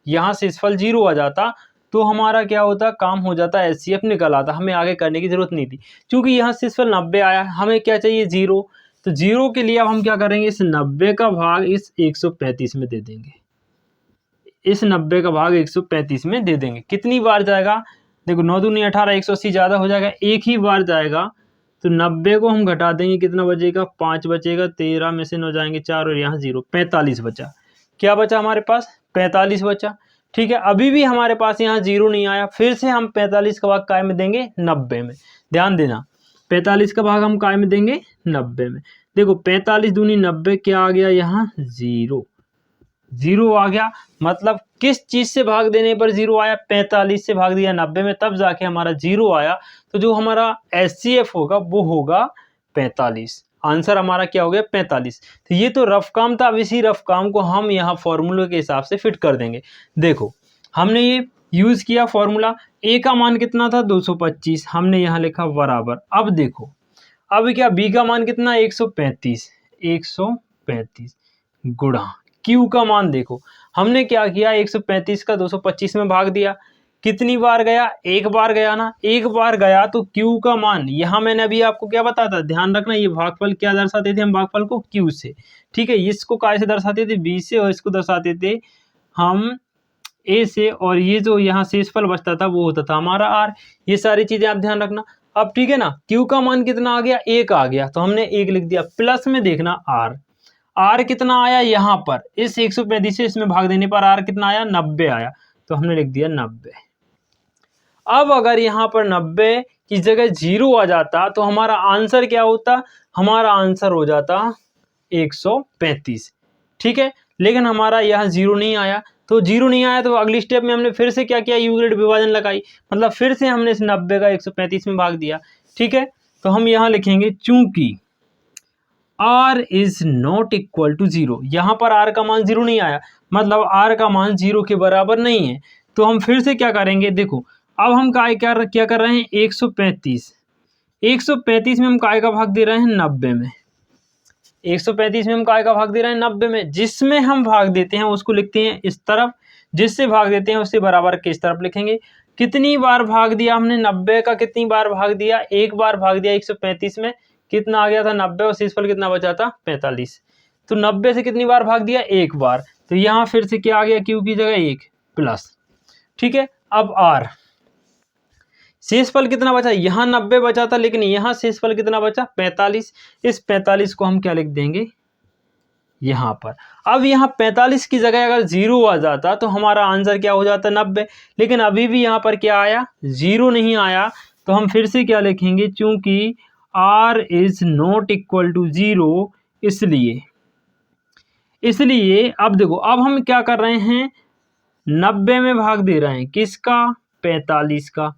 यहाँ शेषफल 0 आ जाता, तो हमारा क्या होता, काम हो जाता, एचसीएफ निकल आता, हमें आगे करने की जरूरत नहीं थी। क्योंकि यहाँ शेषफल 90 आया, हमें क्या चाहिए, 0, तो 0 के लिए अब हम क्या करेंगे, इस 90 का भाग इस 135 में दे देंगे, इस 90 का भाग 135 में दे देंगे। कितनी बार जाएगा, देखो 9 दूनी 18, 180 ज़्यादा हो जाएगा, एक ही बार जाएगा, तो 90 को हम घटा देंगे, कितना बचेगा, 5 बचेगा, 13 में से 9 जाएंगे 4 और यहाँ 0, 45 बचा। क्या बचा हमारे पास, 45 बचा, ठीक है। अभी भी हमारे पास यहाँ 0 नहीं आया, फिर से हम 45 का भाग काय में देंगे, 90 में। ध्यान देना, 45 का भाग हम काय में देंगे, 90 में। देखो 45 दूनी 90, क्या आ गया यहाँ, 0 आ गया। मतलब किस चीज से भाग देने पर 0 आया, 45 से भाग दिया 90 में, तब जाके हमारा 0 आया। तो जो हमारा एचसीएफ होगा वो होगा 45। आंसर हमारा क्या हो गया, 45। तो ये तो रफ काम था, अब इसी रफ काम को हम यहाँ फॉर्मूले के हिसाब से फिट कर देंगे। देखो हमने ये यूज किया फॉर्मूला, ए का मान कितना था, 225, हमने यहाँ लिखा बराबर। अब देखो अब क्या, बी का मान कितना, 135, 135 गुणा क्यू का मान, देखो हमने क्या किया, 135 का 225 में भाग दिया, कितनी बार गया, एक बार गया ना, एक बार गया, तो क्यू का मान, यहाँ मैंने अभी आपको क्या बताया था, ध्यान रखना, ये भागफल क्या दर्शाते थे हम, भागफल को क्यू से, ठीक है। इसको काय से दर्शाते थे, बी से, और इसको दर्शाते थे हम ए से, और ये जो यहाँ शेषफल बचता था वो होता था हमारा आर। ये सारी चीजें आप ध्यान रखना। अब ठीक है ना, क्यू का मान कितना आ गया, 1 आ गया, तो हमने 1 लिख दिया, प्लस में देखना आर कितना आया, यहाँ पर इस 135 से इसमें भाग देने पर आर कितना आया, 90 आया, तो हमने लिख दिया 90। अब अगर यहाँ पर 90 की जगह 0 आ जाता तो हमारा आंसर क्या होता, हमारा आंसर हो जाता 135, ठीक है। लेकिन हमारा यहाँ 0 नहीं आया, तो 0 नहीं आया तो अगली स्टेप में हमने फिर से क्या किया, यूग्रिड विभाजन लगाई, मतलब फिर से हमने इस 90 का 135 में भाग दिया, ठीक है। तो हम यहाँ लिखेंगे चूंकि r is not equal to 0, यहाँ पर r का मान 0 नहीं आया, मतलब r का मान 0 के बराबर नहीं है, तो हम फिर से क्या करेंगे, देखो अब हम क्या कर रहे हैं, 135 में हम काय का भाग दे रहे हैं, 90 में, 135 में हम काय का भाग दे रहे हैं, 90 में। जिसमें हम भाग देते हैं उसको लिखते हैं इस तरफ, जिससे भाग देते हैं उससे बराबर के इस तरफ लिखेंगे। कितनी बार भाग दिया हमने, 90 का कितनी बार भाग दिया, एक बार भाग दिया 135 में, कितना आ गया था 90, और शेषफल कितना बचा था 45। तो 90 से कितनी बार भाग दिया, एक बार, तो यहाँ फिर से क्या आ गया, क्यू की जगह 1 प्लस, ठीक है। अब आर, शेषफल कितना बचा, यहाँ 90 बचा था, लेकिन यहाँ शेषफल कितना बचा, 45। इस 45 को हम क्या लिख देंगे यहाँ पर। अब यहाँ 45 की जगह अगर 0 आ जाता तो हमारा आंसर क्या हो जाता, 90, लेकिन अभी भी यहाँ पर क्या आया, 0 नहीं आया, तो हम फिर से क्या लिखेंगे, चूंकि r is not equal to 0, इसलिए अब देखो, अब हम क्या कर रहे हैं, 90 में भाग दे रहे हैं, किसका, 45 का।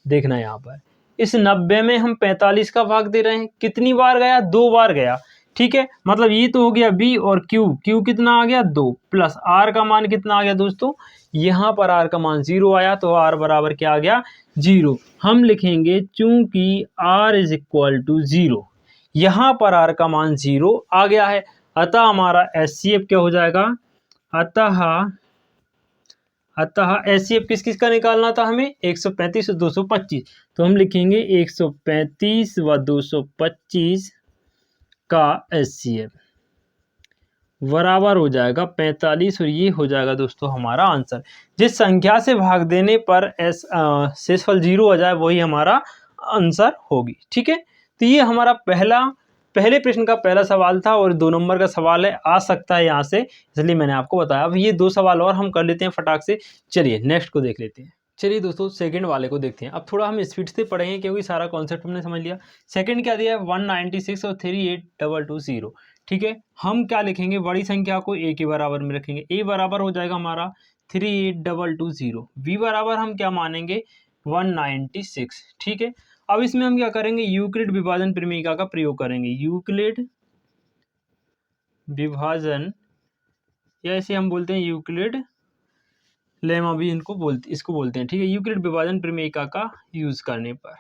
देखना यहाँ पर इस 90 में हम 45 का भाग दे रहे हैं, कितनी बार गया, 2 बार गया, ठीक है। मतलब ये तो हो गया बी, और क्यू कितना आ गया, 2, प्लस आर का मान कितना आ गया दोस्तों, यहाँ पर आर का मान 0 आया, तो आर बराबर क्या आ गया, 0। हम लिखेंगे चूंकि r इज इक्वल टू 0, यहाँ पर r का मान 0 आ गया है, अतः हमारा एचसीएफ क्या हो जाएगा, अतः एचसीएफ किस किस का निकालना था हमें, 135 और 225, तो हम लिखेंगे 135 व 225 का एचसीएफ बराबर हो जाएगा 45, और ये हो जाएगा दोस्तों हमारा आंसर। जिस संख्या से भाग देने पर शेषफल 0 आ जाए वही हमारा आंसर होगी, ठीक है। तो ये हमारा पहले प्रश्न का पहला सवाल था, और 2 नंबर का सवाल है, आ सकता है यहाँ से, इसलिए मैंने आपको बताया। अब ये 2 सवाल और हम कर लेते हैं फटाक से, चलिए नेक्स्ट को देख लेते हैं। चलिए दोस्तों सेकंड वाले को देखते हैं। अब थोड़ा हम स्पीड से पढ़ेंगे क्योंकि सारा कॉन्सेप्ट हमने समझ लिया। सेकंड क्या दिया है 196 और 38220। ठीक है, हम क्या लिखेंगे, बड़ी संख्या को ए के बराबर में रखेंगे। ए बराबर हो जाएगा हमारा 38220। बी बराबर हम क्या मानेंगे 196। ठीक है, अब इसमें हम क्या करेंगे, यूक्लिड विभाजन प्रमेय का प्रयोग करेंगे। यूक्लिड विभाजन, या इसे हम बोलते हैं यूक्लिड लेमा भी इसको बोलते हैं। ठीक है, यूक्लिड विभाजन प्रमेयिका का यूज करने पर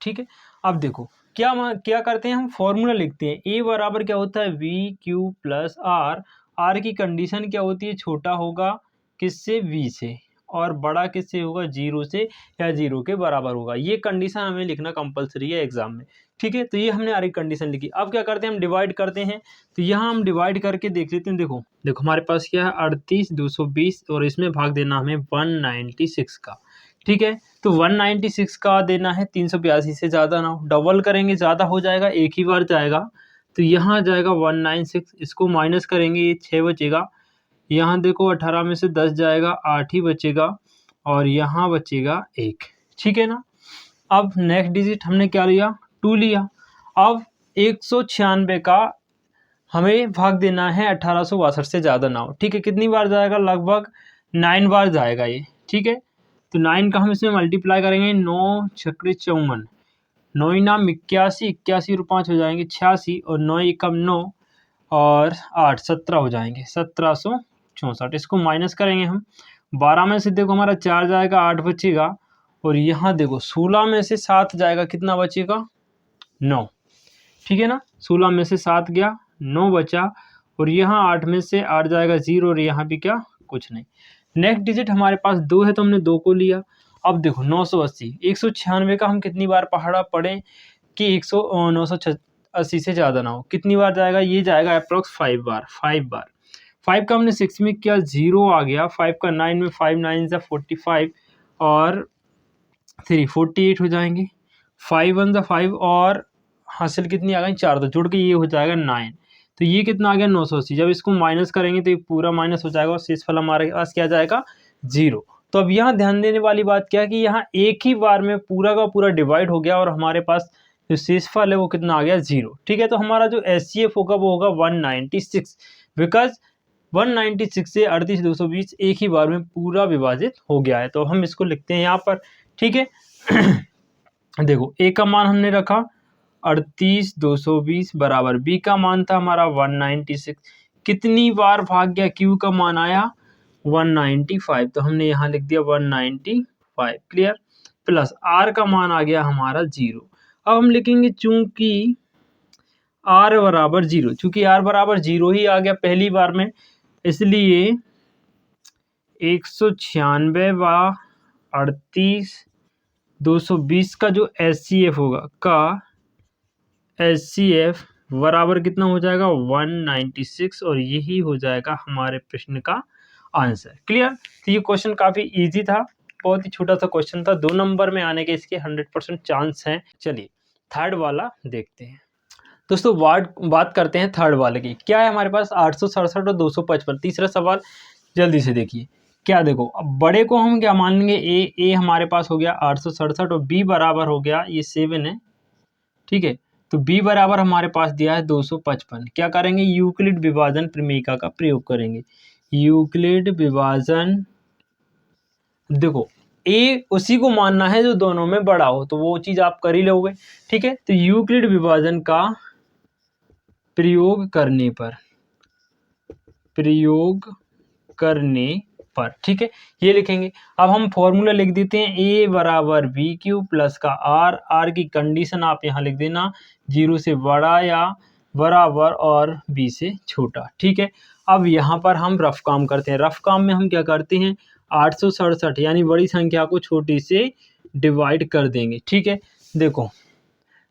ठीक है। अब देखो क्या करते हैं, हम फॉर्मूला लिखते हैं। ए बराबर क्या होता है V Q plus R. R की कंडीशन क्या होती है, छोटा होगा किससे, वी से, और बड़ा किससे होगा, जीरो से, या जीरो के बराबर होगा। ये कंडीशन हमें लिखना कंपलसरी है एग्जाम में। ठीक है, तो ये हमने आर की कंडीशन लिखी। अब क्या करते हैं, हम डिवाइड करते हैं। तो यहाँ हम डिवाइड करके देख लेते हैं। देखो हमारे पास क्या है 38220, और इसमें भाग देना हमें 196 का। ठीक है, तो 196 का देना है 382 से ज़्यादा ना हो, डबल करेंगे ज़्यादा हो जाएगा, एक ही बार जाएगा। तो यहाँ जाएगा 196, इसको माइनस करेंगे, ये 6 बचेगा। यहाँ देखो 18 में से 10 जाएगा, 8 ही बचेगा, और यहाँ बचेगा 1। ठीक है ना। अब नेक्स्ट डिजिट हमने क्या लिया, 2 लिया। अब 196 का हमें भाग देना है 1862 से ज़्यादा ना हो। ठीक है, कितनी बार जाएगा, लगभग 9 बार जाएगा ये। ठीक है, तो 9 का हम इसमें मल्टीप्लाई करेंगे, 9 छक्के 54, 9 नाम 81, 81 और 5 हो जाएंगे 86, और 9 एकम 9, और 8 17 हो जाएंगे 1764। इसको माइनस करेंगे हम, 12 में से देखो हमारा 4 जाएगा, 8 बचेगा, और यहाँ देखो 16 में से 7 जाएगा, कितना बचेगा 9। ठीक है ना, 16 में से 7 गया, 9 बचा, और यहाँ 8 में से 8 जाएगा 0, और यहाँ भी क्या, कुछ नहीं। नेक्स्ट डिजिट हमारे पास 2 है, तो हमने 2 को लिया। अब देखो 980, 196 का हम कितनी बार पहाड़ा पढ़ें कि 980 से ज़्यादा ना हो। कितनी बार जाएगा, ये जाएगा अप्रोक्स 5 बार। 5 का हमने 6 में किया, 0 आ गया। 5 का 9 में 5 9 जा 45, और 3 48 हो जाएंगे। 5 1 जा 5, और हासिल कितनी आ गई 4, तो जुड़ के ये हो जाएगा 9। तो ये कितना आ गया 980। जब इसको माइनस करेंगे तो ये पूरा माइनस हो जाएगा, और शेषफल हमारे पास क्या जाएगा 0। तो अब यहाँ ध्यान देने वाली बात क्या है कि यहाँ एक ही बार में पूरा का पूरा डिवाइड हो गया, और हमारे पास जो शेषफल है वो कितना आ गया 0। ठीक है, तो हमारा जो HCF होगा वो होगा 196, बिकॉज 196 से 38220 एक ही बार में पूरा विभाजित हो गया है। तो हम इसको लिखते हैं यहाँ पर। ठीक है देखो ए का मान हमने रखा 38220 बराबर, बी का मान था हमारा 196, कितनी बार भाग गया, क्यू का मान आया 195, तो हमने यहाँ लिख दिया 195। क्लियर, प्लस आर का मान आ गया हमारा 0। अब हम लिखेंगे चूंकि आर बराबर 0, चूंकि आर बराबर 0 ही आ गया पहली बार में, इसलिए 196 व 38220 का जो HCF होगा का HCF बराबर कितना हो जाएगा 196, और यही हो जाएगा हमारे प्रश्न का आंसर। क्लियर, तो ये क्वेश्चन काफ़ी इजी था, बहुत ही छोटा सा क्वेश्चन था। 2 नंबर में आने के इसके 100% चांस हैं। चलिए थर्ड वाला देखते हैं दोस्तों। बात करते हैं थर्ड वाले की। क्या है हमारे पास 867 और 255। तीसरा सवाल जल्दी से देखिए। क्या देखो, अब बड़े को हम क्या मान लेंगे, ए हमारे पास हो गया 867, और बी बराबर हो गया ये 7 है। ठीक है, तो बी बराबर हमारे पास दिया है 255। क्या करेंगे, यूक्लिड विभाजन प्रमेयिका का प्रयोग करेंगे। यूक्लिड विभाजन, देखो ए उसी को मानना है जो दोनों में बड़ा हो, तो वो चीज आप कर ही लोगे। ठीक है, तो यूक्लिड विभाजन का प्रयोग करने पर ठीक है, ये लिखेंगे। अब हम फॉर्मूला लिख देते हैं, ए बराबर बी क्यू प्लस का आर की कंडीशन आप यहाँ लिख देना, 0 से बड़ा या बराबर और बी से छोटा। ठीक है, अब यहाँ पर हम रफ काम करते हैं। रफ काम में हम क्या करते हैं, 867 यानी बड़ी संख्या को छोटी से डिवाइड कर देंगे। ठीक है, देखो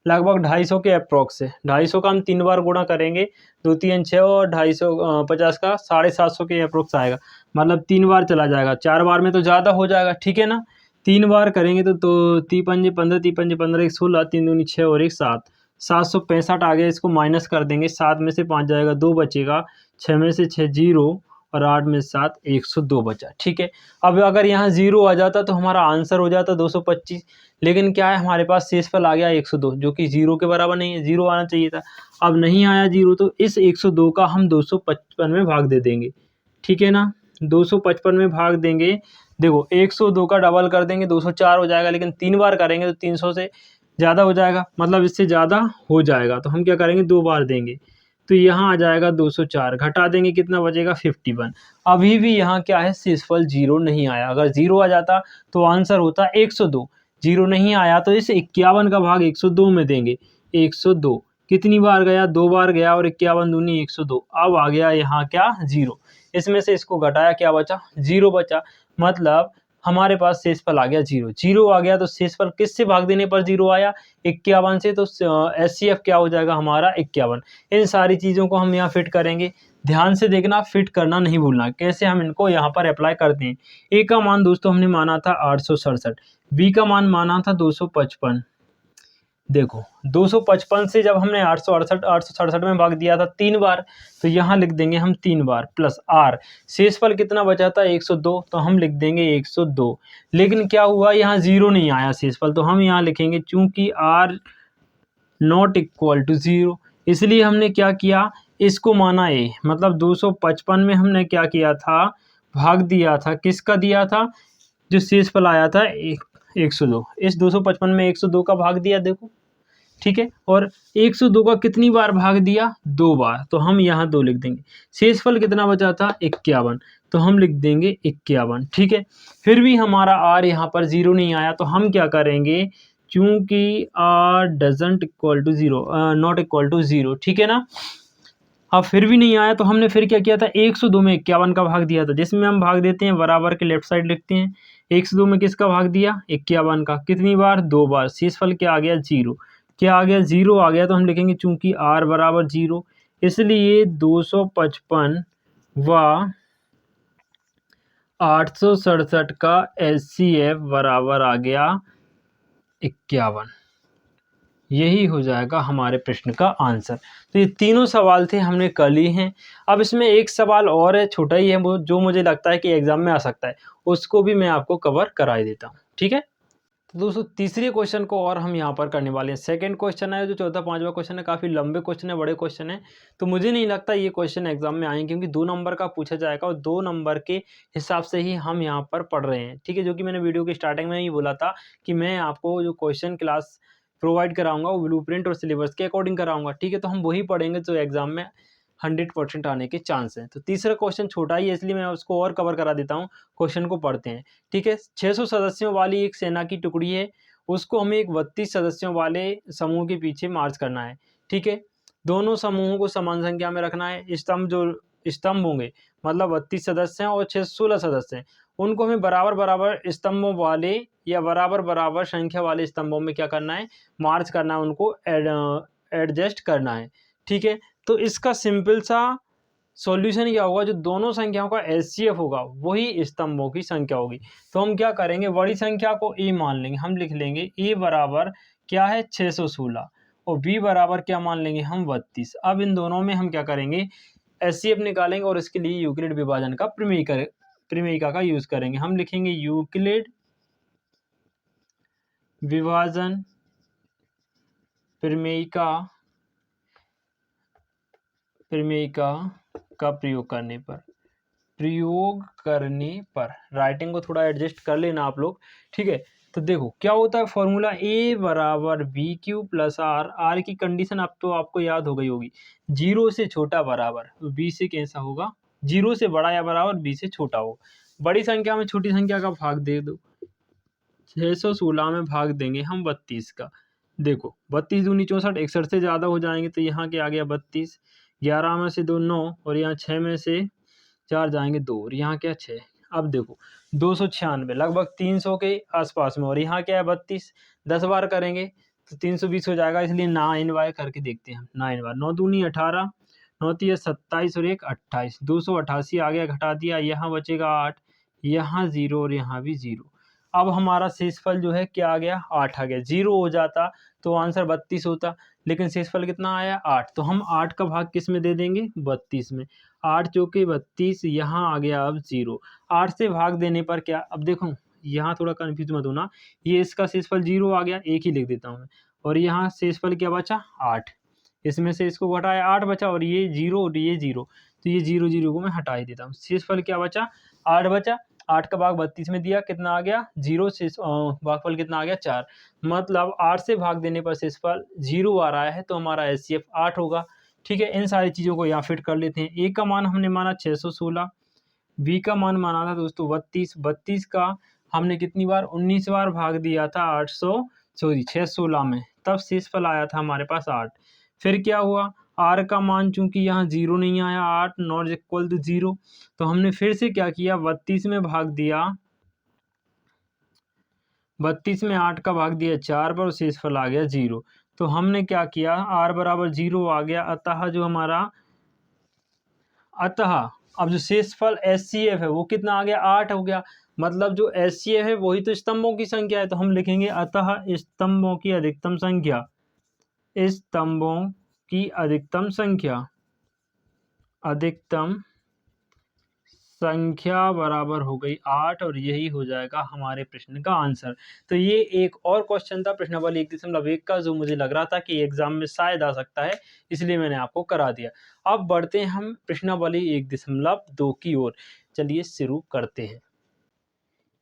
लगभग 250 के अप्रोक्स है। 250 का हम 3 बार गुणा करेंगे, 2 3 6, और 250 का 750 के अप्रोक्स आएगा, मतलब 3 बार चला जाएगा। 4 बार में तो ज़्यादा हो जाएगा। ठीक है ना, 3 बार करेंगे तो 3 पंजे 15, 3 पंजे 15, 1 16, 3 दूनी 6 और 1 7, 765 आ गया। इसको माइनस कर देंगे, 7 में से 5 जाएगा, 2 बचेगा, 6 में से 6 0, और 8 में 7 102 बचा। ठीक है, अब अगर यहाँ 0 आ जाता तो हमारा आंसर हो जाता 225, लेकिन क्या है हमारे पास शेषफल आ गया 102 जो कि 0 के बराबर नहीं है, 0 आना चाहिए था। अब नहीं आया 0 तो इस 102 का हम 255 में भाग दे देंगे। ठीक है ना, 255 में भाग देंगे। देखो 102 का डबल कर देंगे 204 हो जाएगा, लेकिन 3 बार करेंगे तो 300 से ज़्यादा हो जाएगा, मतलब इससे ज़्यादा हो जाएगा। तो हम क्या करेंगे 2 बार देंगे, तो यहाँ आ जाएगा 204, घटा देंगे कितना बचेगा 51। अभी भी यहाँ क्या है शेषफल 0 नहीं आया। अगर 0 आ जाता तो आंसर होता 102। 0 नहीं आया तो इस 51 का भाग 102 में देंगे। 102 कितनी बार गया, 2 बार गया, और 51 दूनी 102। अब आ गया यहाँ क्या 0, इसमें से इसको घटाया क्या बचा 0 बचा, मतलब हमारे पास शेषफल आ गया 0। 0 आ गया तो शेषफल किससे भाग देने पर 0 आया 51 से, तो HCF क्या हो जाएगा हमारा 51। इन सारी चीज़ों को हम यहाँ फिट करेंगे, ध्यान से देखना, फिट करना नहीं भूलना। कैसे हम इनको यहाँ पर अप्लाई करते हैं। ए का मान दोस्तों हमने माना था 867, बी का मान माना था 255। देखो 255 से जब हमने 867 में भाग दिया था 3 बार, तो यहाँ लिख देंगे हम 3 बार प्लस आर। शेषफल कितना बचा था 102, तो हम लिख देंगे 102। लेकिन क्या हुआ यहाँ 0 नहीं आया शेषफल, तो हम यहाँ लिखेंगे चूंकि आर नॉट इक्वल टू 0, इसलिए हमने क्या किया इसको माना ए, मतलब 255 में हमने क्या किया था भाग दिया था, किसका दिया था जो शेषफल आया था 102। इस 255 में 102 का भाग दिया देखो, ठीक है, और 102 का कितनी बार भाग दिया 2 बार, तो हम यहाँ 2 लिख देंगे। शेषफल कितना बचा था 51, तो हम लिख देंगे 51। ठीक है, फिर भी हमारा आर यहाँ पर 0 नहीं आया, तो हम क्या करेंगे चूंकि R doesn't equal to 0, not equal to 0, ठीक है ना। अब फिर भी नहीं आया तो हमने फिर क्या किया था 102 में 51 का भाग दिया था, जिसमें हम भाग देते हैं बराबर के लेफ्ट साइड लिखते हैं। 102 में किसका भाग दिया 51 का, कितनी बार 2 बार। शेषफल क्या आ गया 0, क्या आ गया 0 आ गया, तो हम लिखेंगे चूंकि r बराबर 0, इसलिए 255 व 867 का HCF बराबर आ गया 51। यही हो जाएगा हमारे प्रश्न का आंसर। तो ये तीनों सवाल थे हमने कर लिए हैं। अब इसमें एक सवाल और है, छोटा ही है वो, जो मुझे लगता है कि एग्जाम में आ सकता है, उसको भी मैं आपको कवर करा ही देता हूँ। ठीक है, तो दोस्तों तीसरे क्वेश्चन को और हम यहाँ पर करने वाले हैं। सेकंड क्वेश्चन है जो चौथा पांचवा क्वेश्चन है, काफ़ी लंबे क्वेश्चन है, बड़े क्वेश्चन है, तो मुझे नहीं लगता ये क्वेश्चन एग्जाम में आएंगे, क्योंकि 2 नंबर का पूछा जाएगा और 2 नंबर के हिसाब से ही हम यहाँ पर पढ़ रहे हैं। ठीक है, जो कि मैंने वीडियो की स्टार्टिंग में ही बोला था कि मैं आपको जो क्वेश्चन क्लास प्रोवाइड कराऊंगा वो ब्लूप्रिंट और सिलेबस के अकॉर्डिंग कराऊंगा। ठीक है, तो हम वही पढ़ेंगे जो एग्जाम में 100% आने के चांस हैं। तो तीसरा क्वेश्चन छोटा ही है, इसलिए मैं उसको और कवर करा देता हूँ। क्वेश्चन को पढ़ते हैं। ठीक है, 600 सदस्यों वाली एक सेना की टुकड़ी है, उसको हमें एक 32 सदस्यों वाले समूह के पीछे मार्च करना है। ठीक है, दोनों समूहों को समान संख्या में रखना है। स्तंभ होंगे, मतलब 32 सदस्य हैं और 16 सदस्य हैं, उनको हमें बराबर बराबर स्तंभों वाले या बराबर बराबर संख्या वाले स्तंभों में क्या करना है मार्च करना है, उनको एडजस्ट करना है। ठीक है, तो इसका सिंपल सा सॉल्यूशन क्या होगा, जो दोनों संख्याओं का HCF होगा वही स्तंभों की संख्या होगी। तो हम क्या करेंगे बड़ी संख्या को A मान लेंगे, हम लिख लेंगे A बराबर क्या है 616 और B बराबर क्या मान लेंगे हम 32। अब इन दोनों में हम क्या करेंगे HCF निकालेंगे और इसके लिए यूक्लिड विभाजन का प्रमेयिका का यूज करेंगे। हम लिखेंगे यूक्लिड विभाजन प्रमेयिका का प्रयोग करने पर राइटिंग को थोड़ा एडजस्ट कर लेना आप लोग। ठीक है, तो देखो क्या होता है फॉर्मूला A बराबर BQ प्लस R की कंडीशन अब तो आपको याद हो गई होगी, 0 से छोटा बराबर B से कैसा होगा, 0 से बड़ा या बराबर B से छोटा हो। बड़ी संख्या में छोटी संख्या का भाग दे दो, 616 में भाग देंगे हम 32 का। देखो 32 दूनी 64, 61 से ज़्यादा हो जाएंगे, तो यहाँ के आ गया 32, 11 में से 2 9 और यहाँ 6 में से 4 जाएंगे 2 और यहाँ क्या 6। अब देखो 296 लगभग 300 के आसपास में, और यहाँ क्या है 32, 10 बार करेंगे तो 320 हो जाएगा, इसलिए 9 बार करके देखते हैं हम। 9 बार 9 दूनी 18, 9 तीय 27 और 1 28, 288 आ गया, घटा दिया, यहाँ बचेगा 8, यहाँ 0 और यहाँ भी 0। अब हमारा शेषफल जो है क्या आ गया, 8 आ गया। 0 हो जाता तो आंसर 32 होता, लेकिन शेषफल कितना आया, 8। तो हम 8 का भाग किस में दे देंगे, 32 में। 8 चौके 32, यहाँ आ गया अब 0। 8 से भाग देने पर क्या, अब देखो यहाँ थोड़ा कन्फ्यूज मत होना, ये इसका शेषफल 0 आ गया, एक ही लिख देता हूँ मैं। और यहाँ शेषफल क्या बचा, 8। इसमें से इसको घटाया 8 बचा, और ये 0 और ये 0, तो ये 0 0 को मैं हटा ही देता हूँ। शेषफल क्या बचा, 8 बचा। 8 का भाग 32 में दिया, कितना आ गया, 0। शेष भागफल कितना आ गया, 4। मतलब 8 से भाग देने पर शेषफल 0 आ रहा है, तो हमारा HCF 8 होगा। ठीक है, इन सारी चीज़ों को यहाँ फिट कर लेते हैं। ए का मान हमने माना 616, बी का मान माना था दोस्तों 32। 32 का हमने कितनी बार, 19 बार भाग दिया था 616 में, तब शेषफल आया था हमारे पास 8। फिर क्या हुआ, आर का मान चूंकि यहाँ 0 नहीं आया, 8 नॉट इक्वल टू 0, तो हमने फिर से क्या किया, 32 में भाग दिया, 32 में 8 का भाग दिया 4 पर, शेषफल आ गया 0। तो हमने क्या किया, आर बराबर 0 आ गया, अतः अब जो शेषफल HCF है वो कितना आ गया, 8 हो गया। मतलब जो HCF है वही तो स्तंभों की संख्या है, तो हम लिखेंगे अतः स्तंभों की अधिकतम संख्या, स्तंभों की अधिकतम संख्या बराबर हो गई 8, और यही हो जाएगा हमारे प्रश्न का आंसर। तो ये एक और क्वेश्चन था प्रश्नावली 1.1 का, जो मुझे लग रहा था कि एग्जाम में शायद आ सकता है, इसलिए मैंने आपको करा दिया। अब बढ़ते हैं हम प्रश्नावली 1.2 की ओर। चलिए शुरू करते हैं।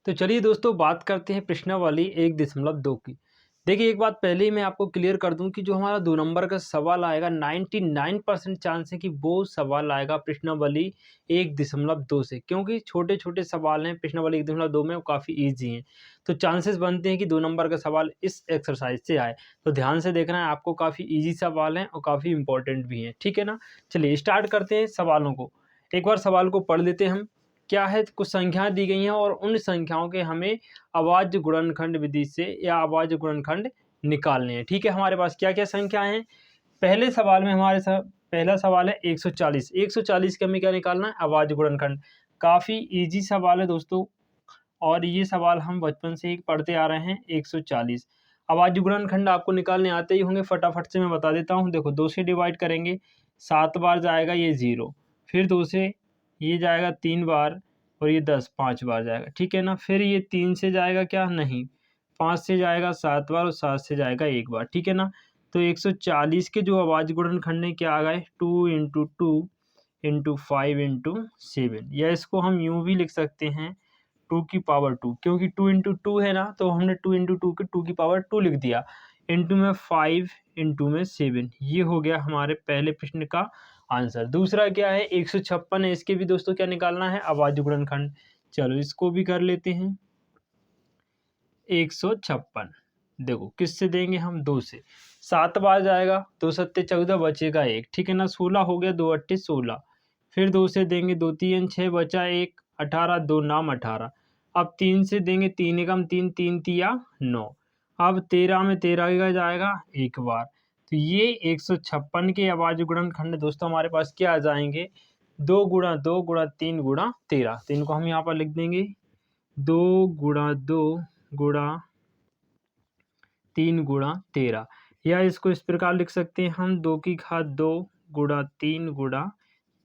तो चलिए दोस्तों बात करते हैं प्रश्नावली 1.2 की। देखिए एक बात पहले ही मैं आपको क्लियर कर दूं कि जो हमारा 2 नंबर का सवाल आएगा 99% चांस है कि वो सवाल आएगा प्रश्नावली 1.2 से, क्योंकि छोटे छोटे सवाल हैं प्रश्नावली 1.2 में, वो काफ़ी ईजी हैं। तो चांसेस बनते हैं कि 2 नंबर का सवाल इस एक्सरसाइज से आए। तो ध्यान से देखना है, आपको काफ़ी ईजी सवाल हैं और काफ़ी इंपॉर्टेंट भी हैं। ठीक है ना, चलिए स्टार्ट करते हैं सवालों को। एक बार सवाल को पढ़ लेते हैं हम। क्या है, कुछ संख्याएं दी गई हैं और उन संख्याओं के हमें अभाज्य गुणनखंड विधि से या अभाज्य गुणनखंड निकालने हैं। ठीक है, हमारे पास क्या क्या संख्याएं हैं। पहले सवाल में हमारे साथ पहला सवाल है 140। 140 के हमें क्या निकालना है, अभाज्य गुणनखंड। काफ़ी इजी सवाल है दोस्तों, और ये सवाल हम बचपन से ही पढ़ते आ रहे हैं। 140 अभाज्य गुणनखंड आपको निकालने आते ही होंगे, फटाफट से मैं बता देता हूँ। देखो 2 से डिवाइड करेंगे, 7 बार जाएगा ये 0, फिर 2 से ये जाएगा 3 बार, और ये 10 5 बार जाएगा। ठीक है ना, फिर ये 3 से जाएगा क्या, नहीं, 5 से जाएगा 7 बार, और 7 से जाएगा 1 बार। ठीक है ना, तो 140 के जो अभाज्य गुणनखंड है क्या आ गए, 2 × 2 × 5 × 7, या इसको हम यूँ भी लिख सकते हैं 2 की पावर 2, क्योंकि 2 × 2 है ना, तो हमने 2 × 2 के 2 की पावर 2 लिख दिया, इंटू में 5 इंटू में 7। ये हो गया हमारे पहले प्रश्न का आंसर। दूसरा क्या है, 156 है, इसके भी दोस्तों क्या निकालना है, अभाज्य गुणनखंड। चलो इसको भी कर लेते हैं। 156 देखो किससे देंगे हम, 2 से। 7 बार जाएगा, 2 सत्ते 14, बचेगा 1। ठीक है ना, 16 हो गया, 2 अट्ठे 16, फिर 2 से देंगे 2 3 6, बचा 1, 18, 2 नाम 18। अब 3 से देंगे, 3 एकम 3, 3 तिया 9। अब 13 में 13 का जाएगा 1 बार। तो ये 156 के अभाज्य गुणनखंड दोस्तों हमारे पास क्या आ जाएंगे, 2 × 2 × 3 × 13। तो इनको हम यहाँ पर लिख देंगे 2 × 2 × 3 × 13, या इसको इस प्रकार लिख सकते हैं हम 2 की घात 2 × 3 ×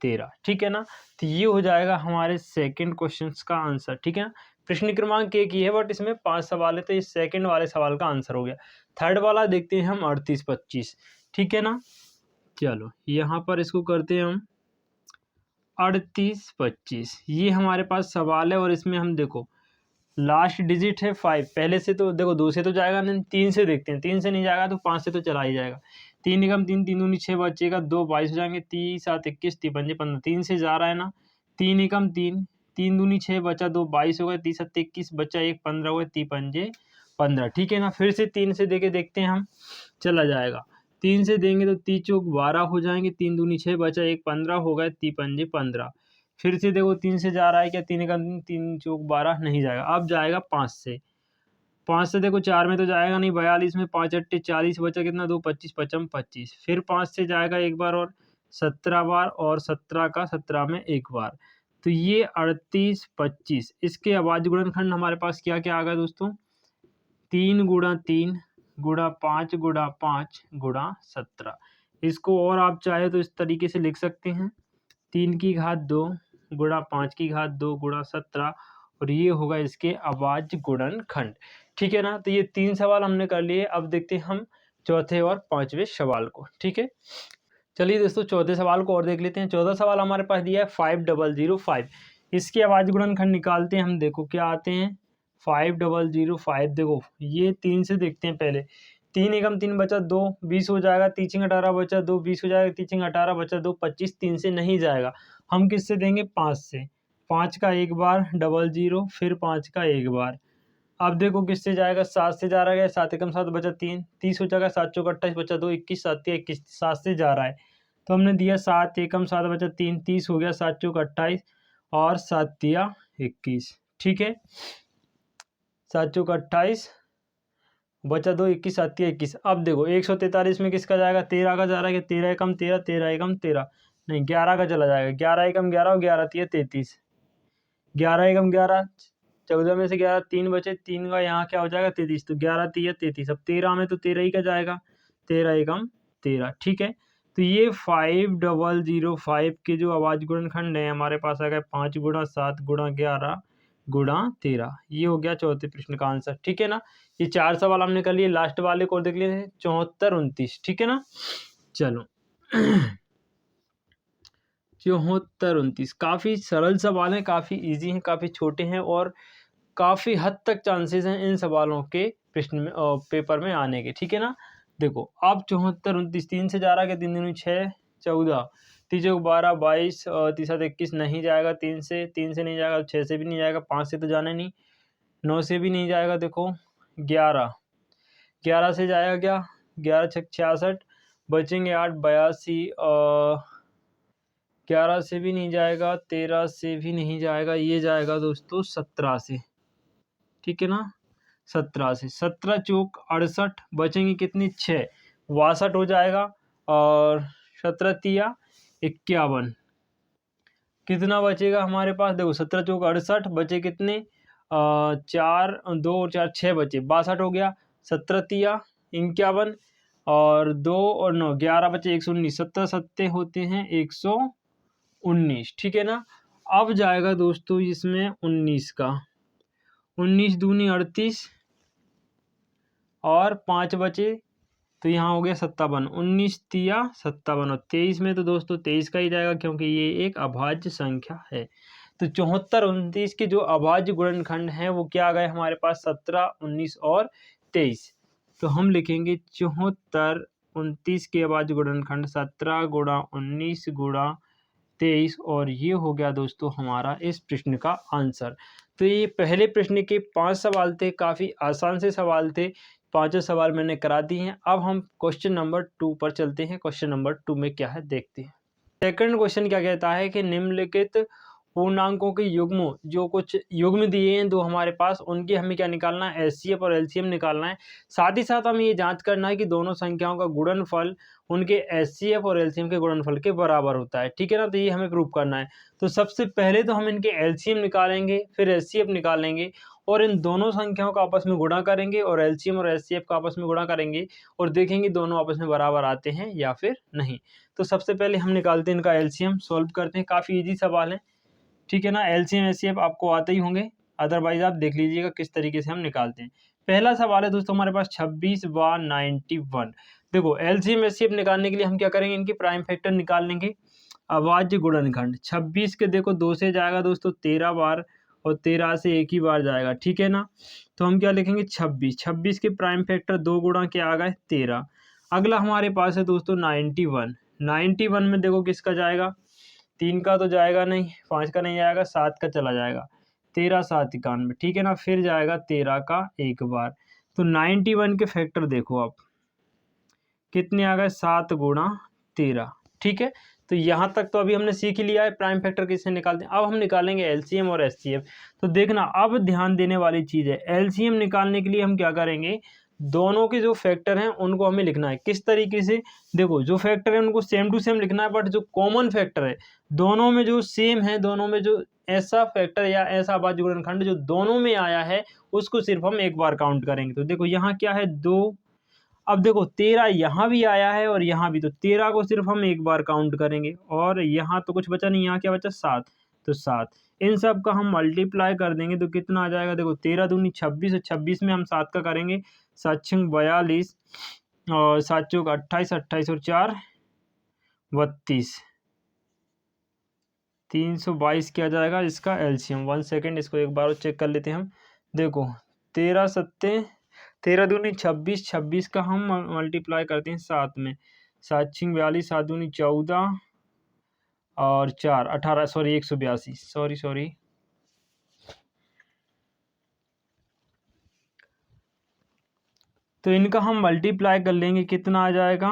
13। ठीक है ना, तो ये हो जाएगा हमारे सेकंड क्वेश्चन का आंसर। ठीक है ना, प्रश्न क्रमांक 1 ही है, बट इसमें 5 सवाल है, तो ये सेकंड वाले सवाल का आंसर हो गया। थर्ड वाला देखते हैं हम 38 25। ठीक है ना, चलो यहाँ पर इसको करते हैं हम 38 25। ये हमारे पास सवाल है, और इसमें हम देखो लास्ट डिजिट है 5। पहले से तो देखो 2 से तो जाएगा नहीं, 3 से देखते हैं, 3 से नहीं जाएगा तो 5 से तो चला ही जाएगा। 3 एकम 3, 3 दूनी 6, बचेगा 2, 22 हो जाएंगे, 3 7 21, 3 पंजे 15। 3 से जा रहा है ना, 3 एकम 3, 3 दूनी 6, बचा 2, 22 हो गए, 3 7 21, बचा 1, 15 हो गए, 3 पंजे 15। ठीक है ना, फिर से 3 से देके देखते हैं हम, चला जाएगा। 3 से देंगे तो 3 चौक 12 हो जाएंगे, 3 दूनी 6, बचा 1, 15 हो गए, 3 पंजे 15। फिर से देखो 3 से जा रहा है क्या, 3 का 3 चौक 12 नहीं जाएगा, अब जाएगा 5 से। 5 से देखो 4 में तो जाएगा नहीं, 42 में 5 अट्ठे 40, बचा कितना 2 25 पचम 25। फिर 5 से जाएगा एक बार और 17 बार, और 17 का 17 में एक बार। तो ये 38 25, इसके अभाज्य गुणनखंड हमारे पास क्या क्या आ गया दोस्तों, 3 गुणा 3 गुणा 5 गुणा 5 गुणा 17। इसको और आप चाहे तो इस तरीके से लिख सकते हैं, 3 की घात 2 गुणा 5 की घात 2 गुणा 17, और ये होगा इसके अभाज्य गुणनखंड। ठीक है ना। तो ये 3 सवाल हमने कर लिए। अब देखते हैं हम चौथे और पांचवें सवाल को। ठीक है, चलिए दोस्तों चौथे सवाल को और देख लेते हैं। चौथा सवाल हमारे पास दिया है 5005। इसके अभाज्य गुणनखंड निकालते हैं हम। देखो क्या आते हैं, 5005। देखो ये 3 से देखते हैं पहले। 3 एकम 3 बचा 2, 20 हो जाएगा। 3 18 बचा 2, 20 हो जाएगा। 3 18 बचा 2, 25। 3 से नहीं जाएगा, हम किससे देंगे, 5 से। 5 का एक बार 00, फिर 5 का एक बार। अब देखो किससे जाएगा, 7 से जा रहा है। 7 एकम 7 बचा 3, 30 हो जाएगा। 7 चौक 28 बचा 2, 21 7 21, 7 से जा रहा है। तो हमने दिया 7 एकम 7 बचा 3, 30 हो गया। 7 चौक 28 और 7 तिया 21। ठीक है, 7 चौक 28 बचा 2, 21 7 तिया 21। अब देखो 143 में किसका जाएगा, 13 का जा रहा है। 13 एकम 13, 13 एकम 13 नहीं, 11 का चला जाएगा। 11 एकम 11 और 11 तिया 33। 11 एकम 11, 14 में से 11 3 बचे, 3 का यहाँ क्या हो जाएगा 33। तो 11 तिया 33। अब 13 में तो 13 ही का जाएगा, 13 एकम 13। ठीक है, तो ये 5005 के जो अभाज्य गुणनखंड है हमारे पास आ गया 5 गुणा 7 गुणा 11 गुणा 13। ये हो गया चौथे प्रश्न का आंसर। ठीक है ना। ये 4 सवाल हमने कर लिए। लास्ट वाले को देख लिए 74 29। ठीक है ना, चलो 74 29 काफ़ी सरल सवाल हैं, काफ़ी इजी हैं, काफ़ी छोटे हैं, और काफ़ी हद तक चांसेस हैं इन सवालों के प्रश्न में पेपर में आने के। ठीक है ना। देखो अब 74 29, 3 से जा रहा है, 3 दूनी 6 14, 3 चौक 12 22, 3 7 21 नहीं जाएगा। 3 से नहीं जाएगा, 6 से भी नहीं जाएगा, 5 से तो जाना नहीं, 9 से भी नहीं जाएगा। देखो 11 से जाएगा क्या, 11 छक 66, बचेंगे 8 82, 11 से भी नहीं जाएगा, 13 से भी नहीं जाएगा, ये जाएगा दोस्तों 17 से। ठीक है ना, 17 से। 17 चौक 68, बचेंगे कितनी 6, 62 हो जाएगा। और 17 तिया 51, कितना बचेगा हमारे पास, देखो 17 चौक 68, बचे कितने 4 2 और 4 6 बचे, 62 हो गया। 17 तिया 51 और 2 और 9 11 बचे, 119। 17 सत्ते होते हैं 119। ठीक है ना। अब जाएगा दोस्तों इसमें 19 का, 19 दूनी 38 और 5 बचे, तो यहाँ हो गया 57। 19 तिया 57 और 23 में तो दोस्तों 23 का ही जाएगा, क्योंकि ये एक अभाज्य संख्या है। तो 74 29 के जो अभाज्य गुणनखंड हैं वो क्या आ गए हमारे पास, 17 19 और 23। तो हम लिखेंगे 74 29 के अभाज्य गुणनखंड 17 गुणा 19 गुणा 23, और ये हो गया दोस्तों हमारा इस प्रश्न का आंसर। तो ये पहले प्रश्न के 5 सवाल थे, काफ़ी आसान से सवाल थे। 5 सवाल मैंने करा दिए हैं। अब हम क्वेश्चन नंबर 2 पर चलते हैं। क्वेश्चन नंबर 2 में क्या है देखते हैं। सेकंड क्वेश्चन क्या कहता है कि निम्नलिखित पूर्णांकों के युग्मों, जो कुछ युग्म दिए हैं दो हमारे पास, उनकी हमें क्या निकालना है, एचसीएफ और एलसीएम निकालना है। साथ ही साथ हमें ये जांच करना है कि दोनों संख्याओं का गुणनफल उनके एचसीएफ और एलसीएम के गुणनफल के बराबर होता है। ठीक है ना, तो ये हमें प्रूव करना है। तो सबसे पहले तो हम इनके एलसीएम निकालेंगे, फिर एचसीएफ निकालेंगे, और इन दोनों संख्याओं का आपस में गुणा करेंगे, और एलसीएम और एचसीएफ का आपस में गुणा करेंगे, और देखेंगे दोनों आपस में बराबर आते हैं या फिर नहीं। तो सबसे पहले हम निकालते हैं इनका एलसीएम, सॉल्व करते हैं। काफ़ी ईजी सवाल है। ठीक है ना, एलसीएम एचसीएफ आपको आते ही होंगे, अदरवाइज आप देख लीजिएगा किस तरीके से हम निकालते हैं। पहला सवाल है दोस्तों हमारे पास 26 व 91। देखो एलसीएम एचसीएफ निकालने के लिए हम क्या करेंगे, इनकी प्राइम फैक्टर निकाल लेंगे। अभाज्य गुणनखंड 26 के देखो 2 से जाएगा दोस्तों 13 बार, और 13 से एक ही बार जाएगा। ठीक है ना, तो हम क्या लिखेंगे 26 के प्राइम फैक्टर 2 गुणा के आ गए 13। अगला हमारे पास है दोस्तों 91 में देखो किसका जाएगा, 3 का तो जाएगा नहीं, 5 का नहीं जाएगा, 7 का चला जाएगा, 13 7 91। ठीक है ना, फिर जाएगा 13 का एक बार। तो 91 के फैक्टर देखो आप कितने आ गए, 7 गुणा 13। ठीक है, तो यहाँ तक तो अभी हमने सीख ही लिया है प्राइम फैक्टर किससे निकालते हैं। अब हम निकालेंगे एलसीएम और एचसीएफ। तो देखना अब ध्यान देने वाली चीज़ है, एलसीएम निकालने के लिए हम क्या करेंगे, दोनों के जो फैक्टर हैं उनको हमें लिखना है। किस तरीके से, देखो जो फैक्टर है उनको सेम टू सेम लिखना है, बट जो कॉमन फैक्टर है दोनों में जो सेम है, दोनों में जो ऐसा फैक्टर या ऐसा अभाज्य गुणनखंड जो दोनों में आया है उसको सिर्फ हम एक बार काउंट करेंगे। तो देखो यहाँ क्या है 2, अब देखो 13 यहाँ भी आया है और यहाँ भी, तो 13 को सिर्फ हम एक बार काउंट करेंगे, और यहाँ तो कुछ बचा नहीं, यहाँ क्या बचा 7, तो 7 इन सब का हम मल्टीप्लाई कर देंगे तो कितना आ जाएगा, देखो 13 दूनी 26, और 26 में हम 7 का करेंगे 7 छंग 42 और 7 चौक 28, 28 और 4 32, 322 किया जाएगा इसका एलसीएम। 1 सेकेंड, इसको एक बार और चेक कर लेते हैं हम। देखो 13 सत्ते 13 दूनी 26, 26 का हम मल्टीप्लाई करते हैं 7 में, 7 छिंग 42, 7 दूनी 14 और 4 18, सॉरी 182, सॉरी तो इनका हम मल्टीप्लाई कर लेंगे, कितना आ जाएगा,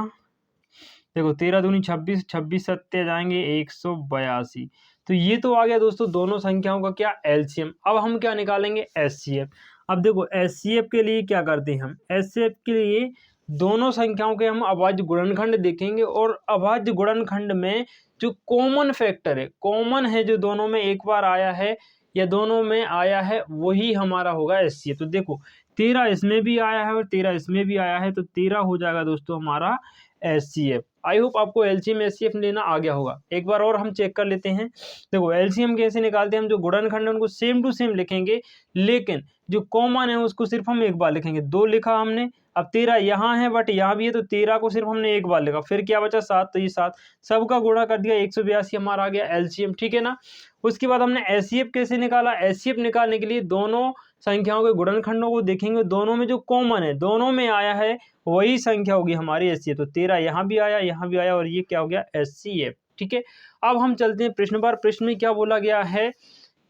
देखो 13 दूनी 26, 26 सत्ते जाएंगे 182। तो ये तो आ गया दोस्तों दोनों संख्याओं का क्या, एलसीएम। अब हम क्या निकालेंगे, एचसीएफ। अब देखो एचसीएफ के लिए क्या करते हैं हम, एचसीएफ के लिए दोनों संख्याओं के हम अभाज्य गुणनखंड देखेंगे, और अभाज्य गुणनखंड में जो कॉमन फैक्टर है, कॉमन है जो दोनों में एक बार आया है या दोनों में आया है, वही हमारा होगा एचसीएफ। तो देखो 13 इसमें भी आया है और 13 इसमें भी आया है, तो 13 हो जाएगा दोस्तों हमारा एचसीएफ। आई होप आपको एलसीएम एचसीएफ लेना आ गया होगा। एक बार और हम चेक कर लेते हैं। देखो एलसीएम कैसे निकालते हैं हम, जो गुणनखंड है उनको सेम टू सेम लिखेंगे, लेकिन जो कॉमन है उसको सिर्फ हम एक बार लिखेंगे। 2 लिखा हमने, अब 13 यहाँ है बट यहाँ भी है, तो 13 को सिर्फ हमने एक बार लिखा, फिर क्या बचा 7, तो ये 7 सबका गुणा कर दिया, 182 हमारा आ गया एलसीएम, ठीक है ना। उसके बाद हमने एचसीएफ कैसे निकाला, एचसीएफ निकालने के लिए दोनों संख्याओं के गुणनखंडों को देखेंगे, दोनों में जो कॉमन है, दोनों में आया है, वही संख्या होगी हमारी एचसीएफ। तो 13 यहाँ भी आया और ये क्या हो गया एचसीएफ, ठीक है। अब हम चलते हैं प्रश्न पर। प्रश्न में क्या बोला गया है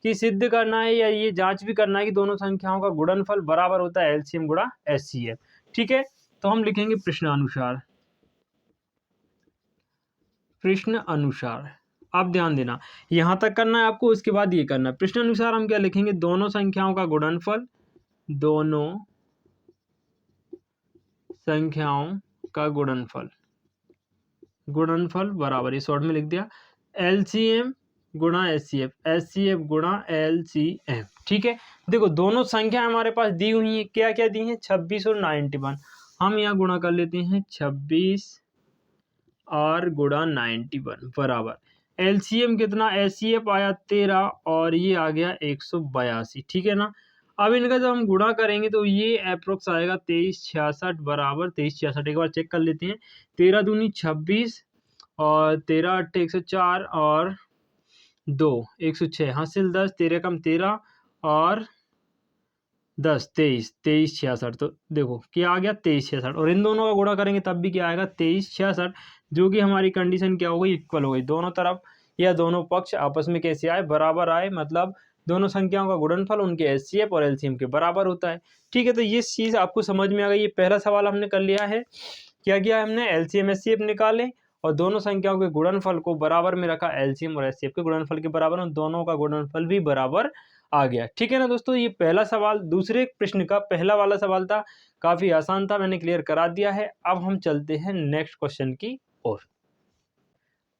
कि सिद्ध करना है या ये जांच भी करना है कि दोनों संख्याओं का गुणनफल बराबर होता है एलसीएम गुणा एचसीएफ, ठीक है। तो हम लिखेंगे प्रश्न अनुसार। आप ध्यान देना, यहां तक करना है आपको, उसके बाद ये करना है। प्रश्न अनुसार हम क्या लिखेंगे, दोनों संख्याओं का गुणनफल, दोनों संख्याओं का गुणनफल बराबर, ये शॉर्ट में लिख दिया, एलसीएम गुणा एचसीएफ, एचसीएफ गुणा एलसीएम, ठीक है। देखो दोनों संख्या हमारे पास दी हुई है, क्या क्या दी है, 26 और 91। हम यहाँ गुणा कर लेते हैं 26 और गुणा 91 बराबर, एलसीएम कितना, एचसीएफ आया 13 और ये आ गया 182, ठीक है ना। अब इनका जब हम गुणा करेंगे तो ये अप्रोक्स आएगा 2366 बराबर 2366। एक बार चेक कर लेते हैं, 13 दूनी 26 और 13 अट्ठे 104 और 2 106, हासिल 10, 13 कम 13 और 10 23 2366। तो देखो क्या आ गया 2366, और इन दोनों का गुणा करेंगे तब भी क्या आएगा 2366, जो कि हमारी कंडीशन क्या हो गई, इक्वल हो गई। दोनों तरफ या दोनों पक्ष आपस में कैसे आए, बराबर आए, मतलब दोनों संख्याओं का गुणनफल उनके एचसीएफ और एलसीएम के बराबर होता है, ठीक है। तो ये चीज़ आपको समझ में आ गई। ये पहला सवाल हमने कर लिया है, क्या किया है हमने, एलसीएम एचसीएफ निकाले और दोनों संख्याओं के गुणनफल को बराबर में रखा, एलसीएम और एचसीएफ के गुणनफल के बराबर, और दोनों का गुणनफल भी बराबर आ गया, ठीक है ना दोस्तों। ये पहला सवाल दूसरे प्रश्न का पहला वाला सवाल था, काफी आसान था, मैंने क्लियर करा दिया है। अब हम चलते हैं नेक्स्ट क्वेश्चन की ओर।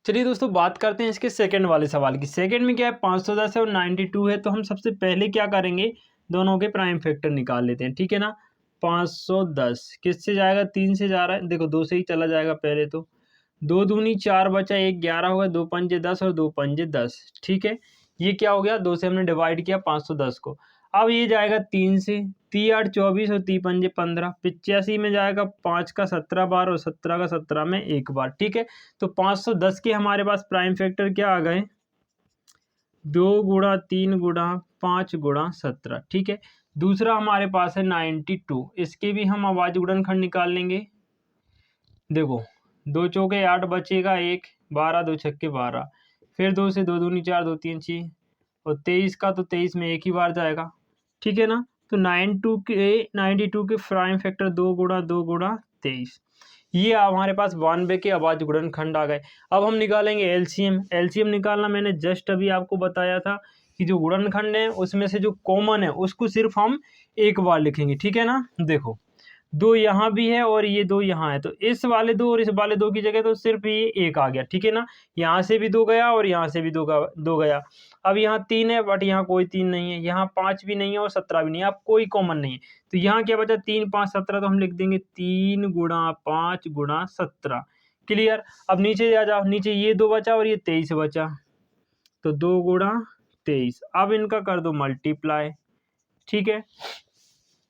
चलिए दोस्तों बात करते हैं इसके सेकंड वाले सवाल की। सेकंड में क्या है, 510 है और 92 है, तो हम सबसे पहले क्या करेंगे, दोनों के प्राइम फैक्टर निकाल लेते हैं, ठीक है ना। 510 किससे जाएगा, 3 से जा रहा है, देखो 2 से ही चला जाएगा पहले, तो 2 दूनी 4 बचा, 1 11 होगा, 2 पंजे 10 और 2 पंजे 10, ठीक है। ये क्या हो गया, 2 से हमने डिवाइड किया 510 को। अब ये जाएगा 3 से, 3 8 24 और 3 पंजे 15, 85 में जाएगा 5 का 17 बार और 17 का 17 में एक बार, ठीक है। तो 510 के हमारे पास प्राइम फैक्टर क्या आ गए, 2 गुणा 3 गुणा 5 गुणा 17, ठीक है। दूसरा हमारे पास है 92, इसके भी हम अभाज्य गुणनखंड निकाल लेंगे। देखो 2 चौके 8 बचेगा, 1 12 2 छक्के 12, फिर 2 से 2 दूनी 4 2 3 6 और 23 का तो 23 में एक ही बार जाएगा, ठीक है ना। तो 92 के प्राइम फैक्टर 2 गुणा 23, ये हमारे पास 92 के अभाज्य गुणनखंड आ गए। अब हम निकालेंगे एलसीएम। एलसीएम निकालना मैंने जस्ट अभी आपको बताया था कि जो गुणनखंड है उसमें से जो कॉमन है उसको सिर्फ हम एक बार लिखेंगे, ठीक है ना। देखो दो यहाँ भी है और ये दो यहाँ है, तो इस वाले दो और इस वाले दो की जगह तो सिर्फ ये एक आ गया, ठीक है ना। यहाँ से भी दो गया और यहाँ से भी दो गया। अब यहाँ 3 है बट यहाँ कोई 3 नहीं है, यहाँ 5 भी नहीं है और 17 भी नहीं है, अब कोई कॉमन नहीं है। तो यहाँ क्या बचा, 3 5 17, तो हम लिख देंगे 3 गुणा 5 गुणा 17। क्लियर। अब नीचे आ जाओ, नीचे ये 2 बचा और ये 23 बचा, तो 2 गुणा 23। अब इनका कर दो मल्टीप्लाई, ठीक है।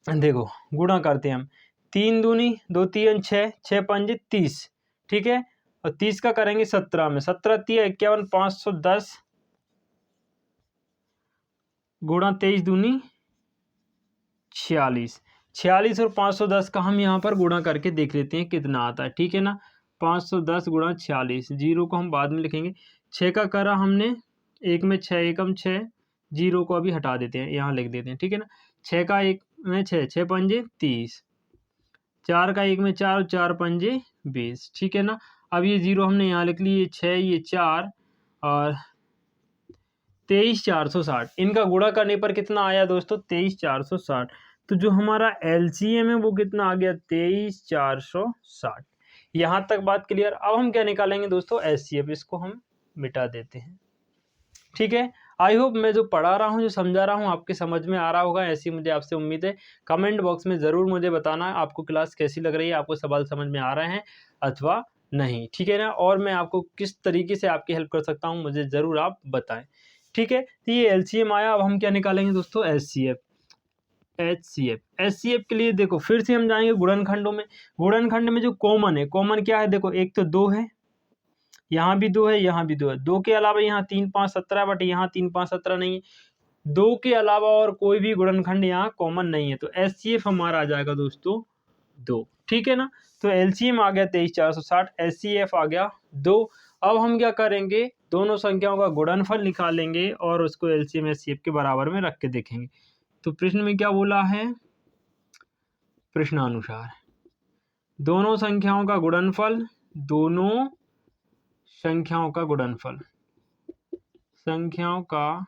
देखो गुणा करते हैं हम, 3 दूनी 2 3 6, 6 5 30, ठीक है। और 30 का करेंगे 17 में, 17 3 51, 510 गुणा 23 दूनी 46, 46 और 510 का हम यहाँ पर गुणा करके देख लेते हैं कितना आता है, ठीक है ना। 510 गुणा 46, जीरो को हम बाद में लिखेंगे। 6 का करा हमने, एक में 6 एकम 6, जीरो को अभी हटा देते हैं, यहाँ लिख देते हैं, ठीक है ना। 6 का एक में 6, 6 पंजे 30, 4 का एक में 4 और 4 पंजे 20, ठीक है ना। अब ये जीरो हमने यहाँ लिख ली, ये 6 ये 4 और 23,460, इनका गुणा करने पर कितना आया दोस्तों, 23,460। तो जो हमारा एलसीएम है वो कितना आ गया, 23,460। यहाँ तक बात क्लियर। अब हम क्या निकालेंगे दोस्तों, एचसीएफ, इसको हम मिटा देते हैं, ठीक है। आई होप मैं जो पढ़ा रहा हूँ, जो समझा रहा हूँ, आपके समझ में आ रहा होगा, ऐसी मुझे आपसे उम्मीद है। कमेंट बॉक्स में ज़रूर मुझे बताना आपको क्लास कैसी लग रही है, आपको सवाल समझ में आ रहे हैं अथवा नहीं, ठीक है ना। और मैं आपको किस तरीके से आपकी हेल्प कर सकता हूँ मुझे ज़रूर आप बताएं, ठीक है। तो ये एलसीएम आया। अब हम क्या निकालेंगे दोस्तों, एचसीएफ। एचसीएफ के लिए देखो फिर से हम जाएंगे गुणनखंडों में। गुणनखंड में जो कॉमन है, कॉमन क्या है, देखो एक तो 2 है, यहाँ भी 2 है, यहाँ भी 2 है, 2 के अलावा यहाँ 3 5 17, बट यहाँ 3 5 17 नहीं है। 2 के अलावा और कोई भी गुणनखंड यहाँ कॉमन नहीं है, तो एचसीएफ हमारा आ जाएगा दोस्तों 2, ठीक है ना। तो एलसीएम आ गया 23,460, एचसीएफ आ गया 2। अब हम क्या करेंगे, दोनों संख्याओं का गुणनफल निकालेंगे और उसको एलसीएम एचसीएफ के बराबर में रख के देखेंगे। तो प्रश्न में क्या बोला है, प्रश्नानुसार दोनों संख्याओं का गुणनफल, दोनों संख्याओं का गुणनफल, संख्याओं का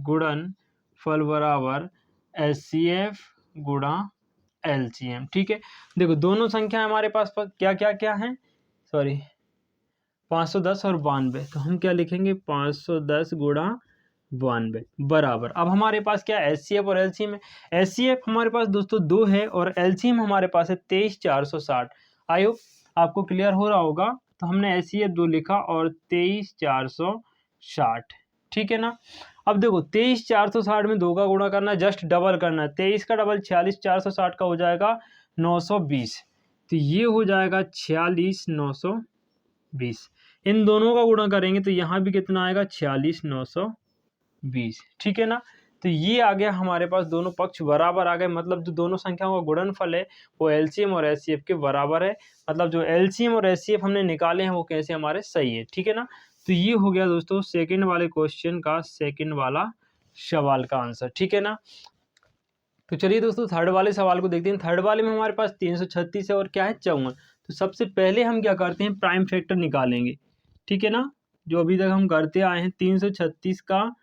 गुणनफल बराबर एचसीएफ गुणा एलसीएम, ठीक है। देखो दोनों संख्या हमारे पास क्या क्या क्या है, सॉरी 510 और 92, तो हम क्या लिखेंगे, 510 गुणा 92 बराबर। अब हमारे पास क्या एचसीएफ और एलसीएम है। एचसीएफ हमारे पास दोस्तों 2 है और एलसीएम हमारे पास है 23,460। आई होप आपको क्लियर हो रहा होगा। तो हमने एचसीएफ 2 लिखा और 23,460, ठीक है ना। अब देखो 23,460 में 2 का गुणा करना है, जस्ट डबल करना है। 23 का डबल 46,460 का हो जाएगा 920, तो ये हो जाएगा 46,920। इन दोनों का गुणा करेंगे तो यहाँ भी कितना आएगा, 46,920, ठीक है ना। तो ये आ गया हमारे पास, दोनों पक्ष बराबर आ गए, मतलब जो दोनों संख्याओं का गुणनफल है वो एलसीएम और एचसीएफ के बराबर है। मतलब जो एलसीएम और एचसीएफ हमने निकाले हैं वो कैसे हमारे सही है, ठीक है ना। तो ये हो गया दोस्तों सेकंड वाले क्वेश्चन का सेकंड वाला सवाल का आंसर, ठीक है ना। तो चलिए दोस्तों थर्ड वाले सवाल को देखते हैं। थर्ड वाले में हमारे पास 336 है और क्या है 54। तो सबसे पहले हम क्या करते हैं, प्राइम फैक्टर निकालेंगे, ठीक है ना। जो अभी तक हम करते आए हैं, 336 का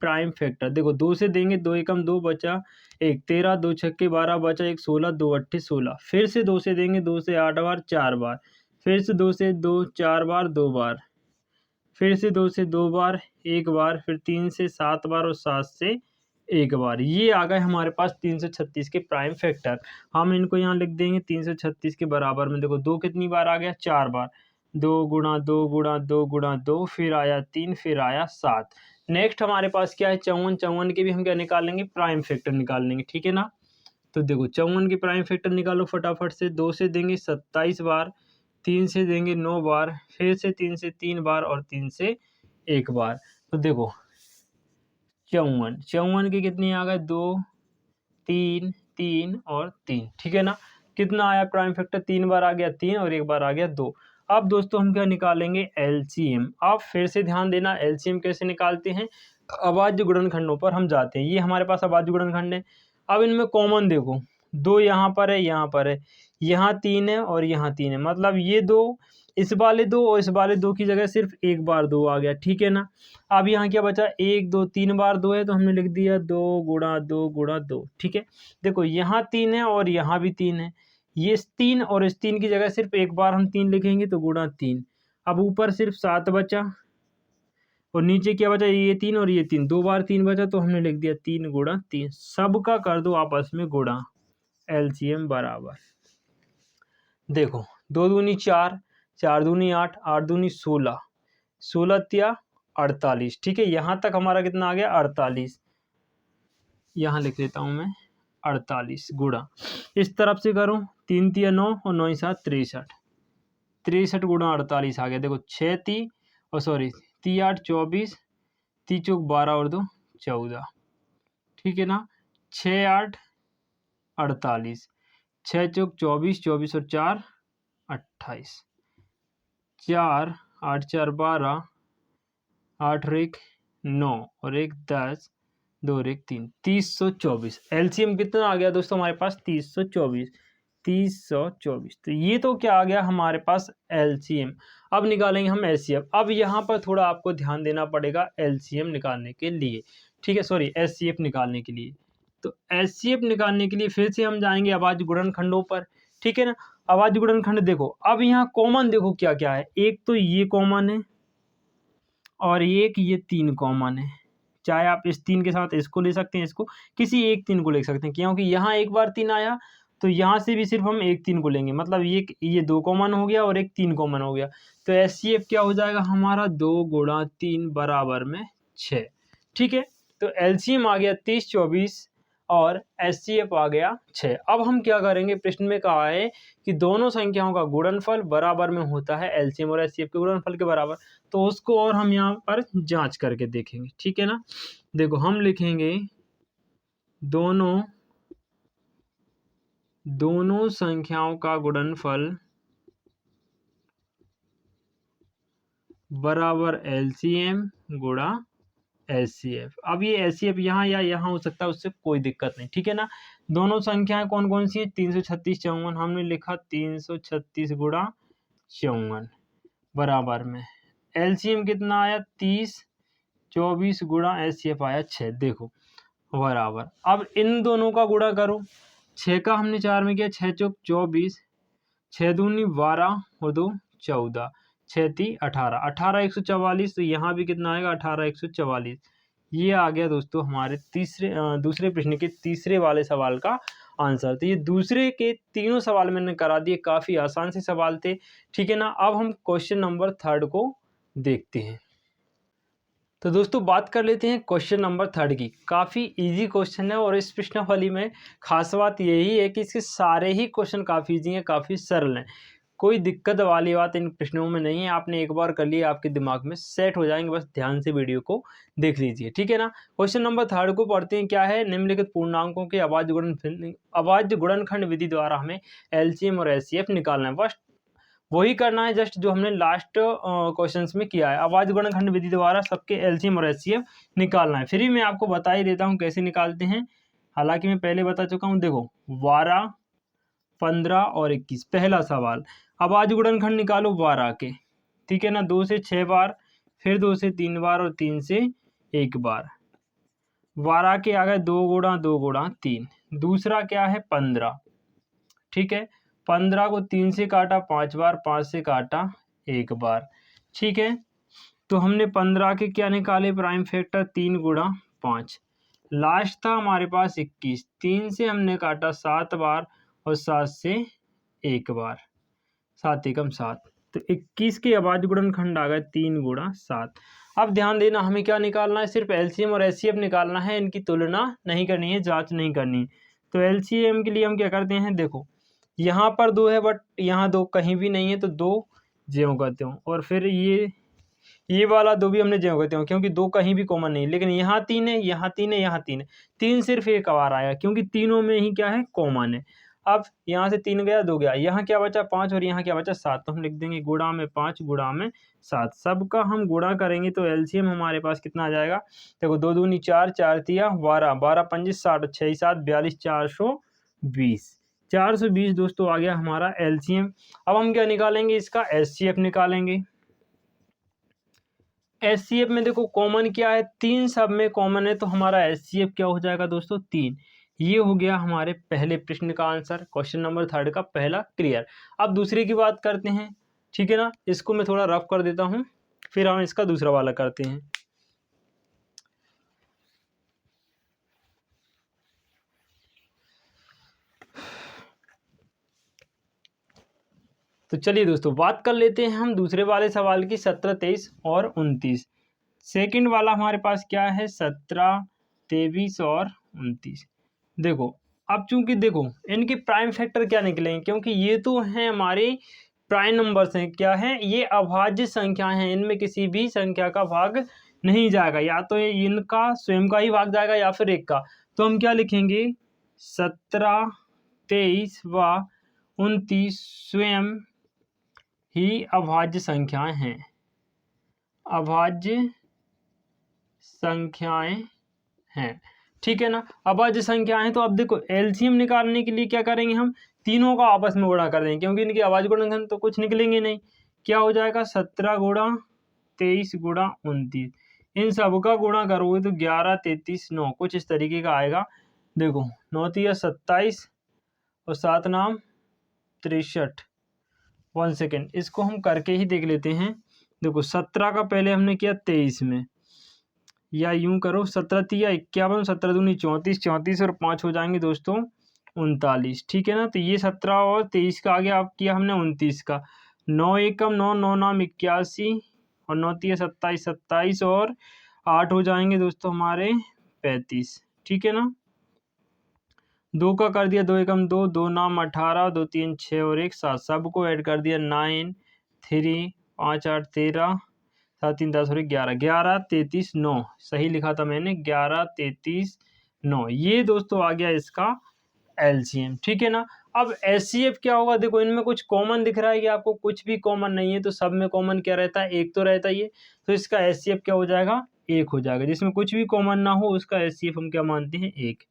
प्राइम फैक्टर, देखो 2 से देंगे, 2 एकम 2 बचा 1, 13 2 छक्के 12 बचा 1, 16 2 अट्ठे 16, फिर से 2 से देंगे, 2 से 8 बार 4 बार, फिर से 2 से 2 4 बार 2 बार, फिर से 2 से 2 बार 1 बार, फिर 3 से 7 बार और 7 से 1 बार। ये आ गए हमारे पास 336 के प्राइम फैक्टर। हम इनको यहाँ लिख देंगे 336 के बराबर में। देखो 2 कितनी बार आ गया, 4 बार, 2 गुणा 2 गुणा 2 गुणा 2, फिर आया 3, फिर आया 7। नेक्स्ट हमारे पास क्या है 54। 54 के भी हम क्या निकालेंगे, प्राइम फैक्टर निकाल लेंगे, ठीक है ना। तो देखो 54 के प्राइम फैक्टर निकालो फटाफट से। 2 से देंगे 27 बार, 3 से देंगे 9 बार, फिर से 3 से 3 बार और 3 से 1 बार। तो देखो 54 के कितने आ गए, 2 3 3 और 3, ठीक है ना। कितना आया प्राइम फैक्टर, 3 बार आ गया 3 और 1 बार आ गया 2। अब दोस्तों हम क्या निकालेंगे, एलसीएम। अब फिर से ध्यान देना, एलसीएम कैसे निकालते हैं, अभाज्य गुणनखंडों पर हम जाते हैं। ये हमारे पास अभाज्य गुणनखंड है। अब इनमें कॉमन देखो, 2 यहाँ पर है, यहाँ पर है, यहाँ 3 है और यहाँ 3 है, मतलब ये 2, इस वाले 2 और इस वाले 2 की जगह सिर्फ 1 बार 2 आ गया, ठीक है ना। अब यहाँ क्या बचा, 1 2 3 बार 2 है, तो हमने लिख दिया 2 गुणा 2 गुणा 2, ठीक है। देखो यहाँ 3 है और यहाँ भी 3 है, ये 3 और इस 3 की जगह सिर्फ एक बार हम 3 लिखेंगे तो गुणा 3। अब ऊपर सिर्फ 7 बचा और नीचे क्या बचा, ये 3 और ये 3, 2 बार 3 बचा तो हमने लिख दिया 3 गुणा 3। सबका कर दो आपस में गुणा, एलसीएम बराबर देखो 2 दूनी 4, 4 दूनी 8, 8 दूनी 16, 16 तिया 48। ठीक है, यहाँ तक हमारा कितना आ गया 48, यहाँ लिख लेता हूँ मैं 48 गुणा इस तरफ से करूँ 3 तिया 9 और 9 7 63, 63 गुणा 48 आ गया। देखो 6 ती और सॉरी 3 8 24, 3 चौक 12 और 2 14। ठीक है ना, 6 8 48, 6 चौक 24, 24 और 4 28, 4 8 4 12, 8 और 1 9 और 1 10, 2 और 1 3, 324। एलसीएम कितना आ गया दोस्तों हमारे पास 324, 324। तो ये तो क्या आ गया हमारे पास एलसीएम। अब निकालेंगे हम एचसीएफ। अब यहाँ पर थोड़ा आपको ध्यान देना पड़ेगा एलसीएम निकालने के लिए, ठीक है, सॉरी एचसीएफ निकालने के लिए। तो एचसीएफ निकालने के लिए फिर से हम जाएंगे अभाज्य गुणनखंडों पर, ठीक है ना। अभाज्य गुणनखंड देखो, अब यहाँ कॉमन देखो क्या क्या है, एक तो ये कॉमन है और एक ये 3 कॉमन है। चाहे आप इस 3 के साथ इसको ले सकते हैं, इसको किसी एक 3 को ले सकते हैं, क्योंकि यहाँ एक बार 3 आया तो यहाँ से भी सिर्फ हम एक 3 को लेंगे, मतलब ये 2 कॉमन हो गया और एक 3 कॉमन हो गया। तो एचसीएफ क्या हो जाएगा हमारा 2 गुणा 3 बराबर में 6। ठीक है, तो एलसीएम आ गया 30 24 और एचसीएफ आ गया 6। अब हम क्या करेंगे, प्रश्न में कहा है कि दोनों संख्याओं का गुणनफल बराबर में होता है एलसीएम और एचसीएफ के गुणनफल के बराबर। तो उसको और हम यहाँ पर जांच करके देखेंगे, ठीक है ना। देखो हम लिखेंगे दोनों संख्याओं का गुणनफल बराबर एलसीएम गुणा एचसीएफ। अब ये एचसीएफ यहाँ या यहाँ हो सकता है, उससे कोई दिक्कत नहीं, ठीक है ना। दोनों संख्याएं कौन कौन सी है, 336 54, हमने लिखा 336 गुणा 54 बराबर में एलसीएम कितना आया 30 24 गुणा एचसीएफ आया 6। देखो बराबर, अब इन दोनों का गुणा करो, 6 का हमने 4 में किया, 6 चौक 24, 6 दूनी 12 और 2 14, 6 ती 18, 18 144। तो यहाँ भी कितना आएगा 18 144। ये आ गया दोस्तों हमारे दूसरे प्रश्न के तीसरे वाले सवाल का आंसर। तो ये दूसरे के तीनों सवाल मैंने करा दिए, काफ़ी आसान से सवाल थे, ठीक है ना। अब हम क्वेश्चन नंबर 3 को देखते हैं। तो दोस्तों बात कर लेते हैं क्वेश्चन नंबर 3 की। काफ़ी इजी क्वेश्चन है और इस प्रश्नावली में खास बात यही है कि इसके सारे ही क्वेश्चन काफ़ी इजी हैं, काफ़ी सरल हैं। कोई दिक्कत वाली बात इन प्रश्नों में नहीं है, आपने एक बार कर लिया आपके दिमाग में सेट हो जाएंगे, बस ध्यान से वीडियो को देख लीजिए, ठीक है ना। क्वेश्चन नंबर 3 को पढ़ते हैं। क्या है, निम्नलिखित पूर्णांकों के अभाज्य गुणनखंड विधि द्वारा हमें एलसीएम और एचसीएफ निकालना है। बस वही करना है जस्ट जो हमने लास्ट क्वेश्चंस में किया है। अभाज्य गुणनखंड विधि द्वारा सबके एलसीएम और एचसीएफ निकालना है। फिर मैं आपको बता ही देता हूँ कैसे निकालते हैं, हालांकि मैं पहले बता चुका हूँ। देखो 12 15 और 21, पहला सवाल, अभाज्य गुणनखंड निकालो 12 के, ठीक है ना। 2 से 6 बार, फिर 2 से 3 बार और 3 से 1 बार। 12 के आ गए 2 गुणा 2 गुणा 3। दूसरा क्या है 15, ठीक है। 15 को 3 से काटा 5 बार, 5 से काटा 1 बार, ठीक है। तो हमने 15 के क्या निकाले प्राइम फैक्टर, 3 गुणा 5। लास्ट था हमारे पास 21, 3 से हमने काटा 7 बार और 7 से 1 बार, 7 एकम 7। तो 21 के अभाज्य गुणनखंड आ गए 3 गुणा 7। अब ध्यान देना, हमें क्या निकालना है, सिर्फ एलसीएम और एचसीएफ निकालना है, इनकी तुलना नहीं करनी है, जांच नहीं करनी। तो एलसीएम के लिए हम क्या करते हैं, देखो यहाँ पर 2 है बट यहाँ 2 कहीं भी नहीं है, तो 2 ज्यों करते हो। और फिर ये वाला 2 भी हमने ज्यों करते हो, क्योंकि 2 कहीं भी कॉमन नहीं। लेकिन यहाँ 3 है, यहाँ 3 है, यहाँ 3 है, 3 सिर्फ एक बार आया, क्योंकि तीनों में ही क्या है कॉमन है। अब यहाँ से 3 गया 2 गया, यहाँ क्या बचा 5 और यहाँ क्या बचा 7। तो हम लिख देंगे गुणा में 5 गुणा में 7। सबका हम गुणा करेंगे तो एलसीएम हमारे पास कितना आ जाएगा, देखो 2 दूनी 4, 4 तिया 12, 12 पंजी 60, 6 7 42, 420, 420 दोस्तों आ गया हमारा एलसीएम। अब हम क्या निकालेंगे, इसका एचसीएफ निकालेंगे। एचसीएफ में देखो कॉमन क्या है, 3 सब में कॉमन है, तो हमारा एचसीएफ क्या हो जाएगा दोस्तों 3। ये हो गया हमारे पहले प्रश्न का आंसर, क्वेश्चन नंबर 3 का पहला क्लियर। अब दूसरे की बात करते हैं, ठीक है ना। इसको मैं थोड़ा रफ कर देता हूँ, फिर हम इसका दूसरा वाला करते हैं। तो चलिए दोस्तों, बात कर लेते हैं हम दूसरे वाले सवाल की, 17, 23 और 29। सेकंड वाला हमारे पास क्या है, 17, 23 और 29। देखो, अब चूंकि देखो इनके प्राइम फैक्टर क्या निकलेंगे, क्योंकि ये तो हैं हमारे प्राइम नंबर्स हैं, क्या है ये अभाज्य संख्या हैं, इनमें किसी भी संख्या का भाग नहीं जाएगा, या तो ये इनका स्वयं का ही भाग जाएगा या फिर एक का। तो हम क्या लिखेंगे, 17, 23 व 29 स्वयं ही अभाज्य संख्याएं हैं, अभाज्य संख्याएं हैं, ठीक है ना। अभाज्य संख्याएं, तो अब देखो एलसीएम निकालने के लिए क्या करेंगे, हम तीनों का आपस में गुणा कर देंगे, क्योंकि इनकी अभाज्य गुणनखंड तो कुछ निकलेंगे नहीं। क्या हो जाएगा, 17 गुणा 23 गुणा 29, इन सब का गुणा करोगे तो 11, 33, 9 कुछ इस तरीके का आएगा। देखो 9 तिया 27 और 7 नाम 63। 1 सेकेंड, इसको हम करके ही देख लेते हैं। देखो 17 का पहले हमने किया 23 में, या यूं करो 17 तिया 51, 17 दूनी 34, 34 और 5 हो जाएंगे दोस्तों 39, ठीक है ना। तो ये 17 और 23 का आगे आप किया हमने 29 का, 9 एकम 9, 9 नाम 81 और 9 तिया 27, 27 और 8 हो जाएंगे दोस्तों हमारे 35, ठीक है ना। 2 का कर दिया 2 एकम 2, 2 नाम 18, 2 3 6 और 1 7, सबको ऐड कर दिया 9, 3, 5 8 13, 7 3 10 और 11, 11 33 9 सही लिखा था मैंने, 11 33 9, ये दोस्तों आ गया इसका एलसीएम, ठीक है ना। अब एचसीएफ क्या होगा, देखो इनमें कुछ कॉमन दिख रहा है कि आपको, कुछ भी कॉमन नहीं है, तो सब में कॉमन क्या रहता है, एक तो रहता ही है, तो इसका एचसीएफ क्या हो जाएगा, एक हो जाएगा। जिसमें कुछ भी कॉमन ना हो उसका एचसीएफ हम क्या मानते हैं, एक,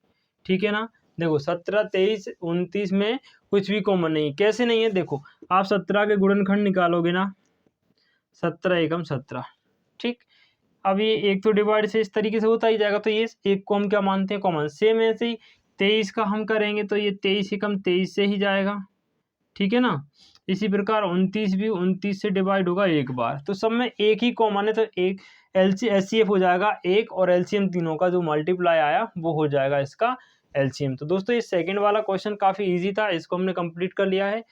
ठीक है ना। देखो 17, 23, 29 में कुछ भी कॉमन नहीं है, कैसे नहीं है, देखो आप 17 के गुणनखंड निकालोगे ना, 17 एकम 17, ठीक। अब ये एक तो डिवाइड से इस तरीके से होता ही जाएगा, तो ये एक को हम क्या मानते हैं, कॉमन। सेम ऐसे ही 23 का हम करेंगे तो ये 23 एकम 23 से ही जाएगा, ठीक है ना। इसी प्रकार 29 भी 29 से डिवाइड होगा एक बार, तो सब में एक ही कॉमन है, तो एक एचसीएफ हो जाएगा एक, और एलसीएम तीनों का जो मल्टीप्लाई आया वो हो जाएगा इसका एलसीएम। तो दोस्तों ये सेकंड वाला क्वेश्चन काफ़ी इजी था, इसको हमने कंप्लीट कर लिया है।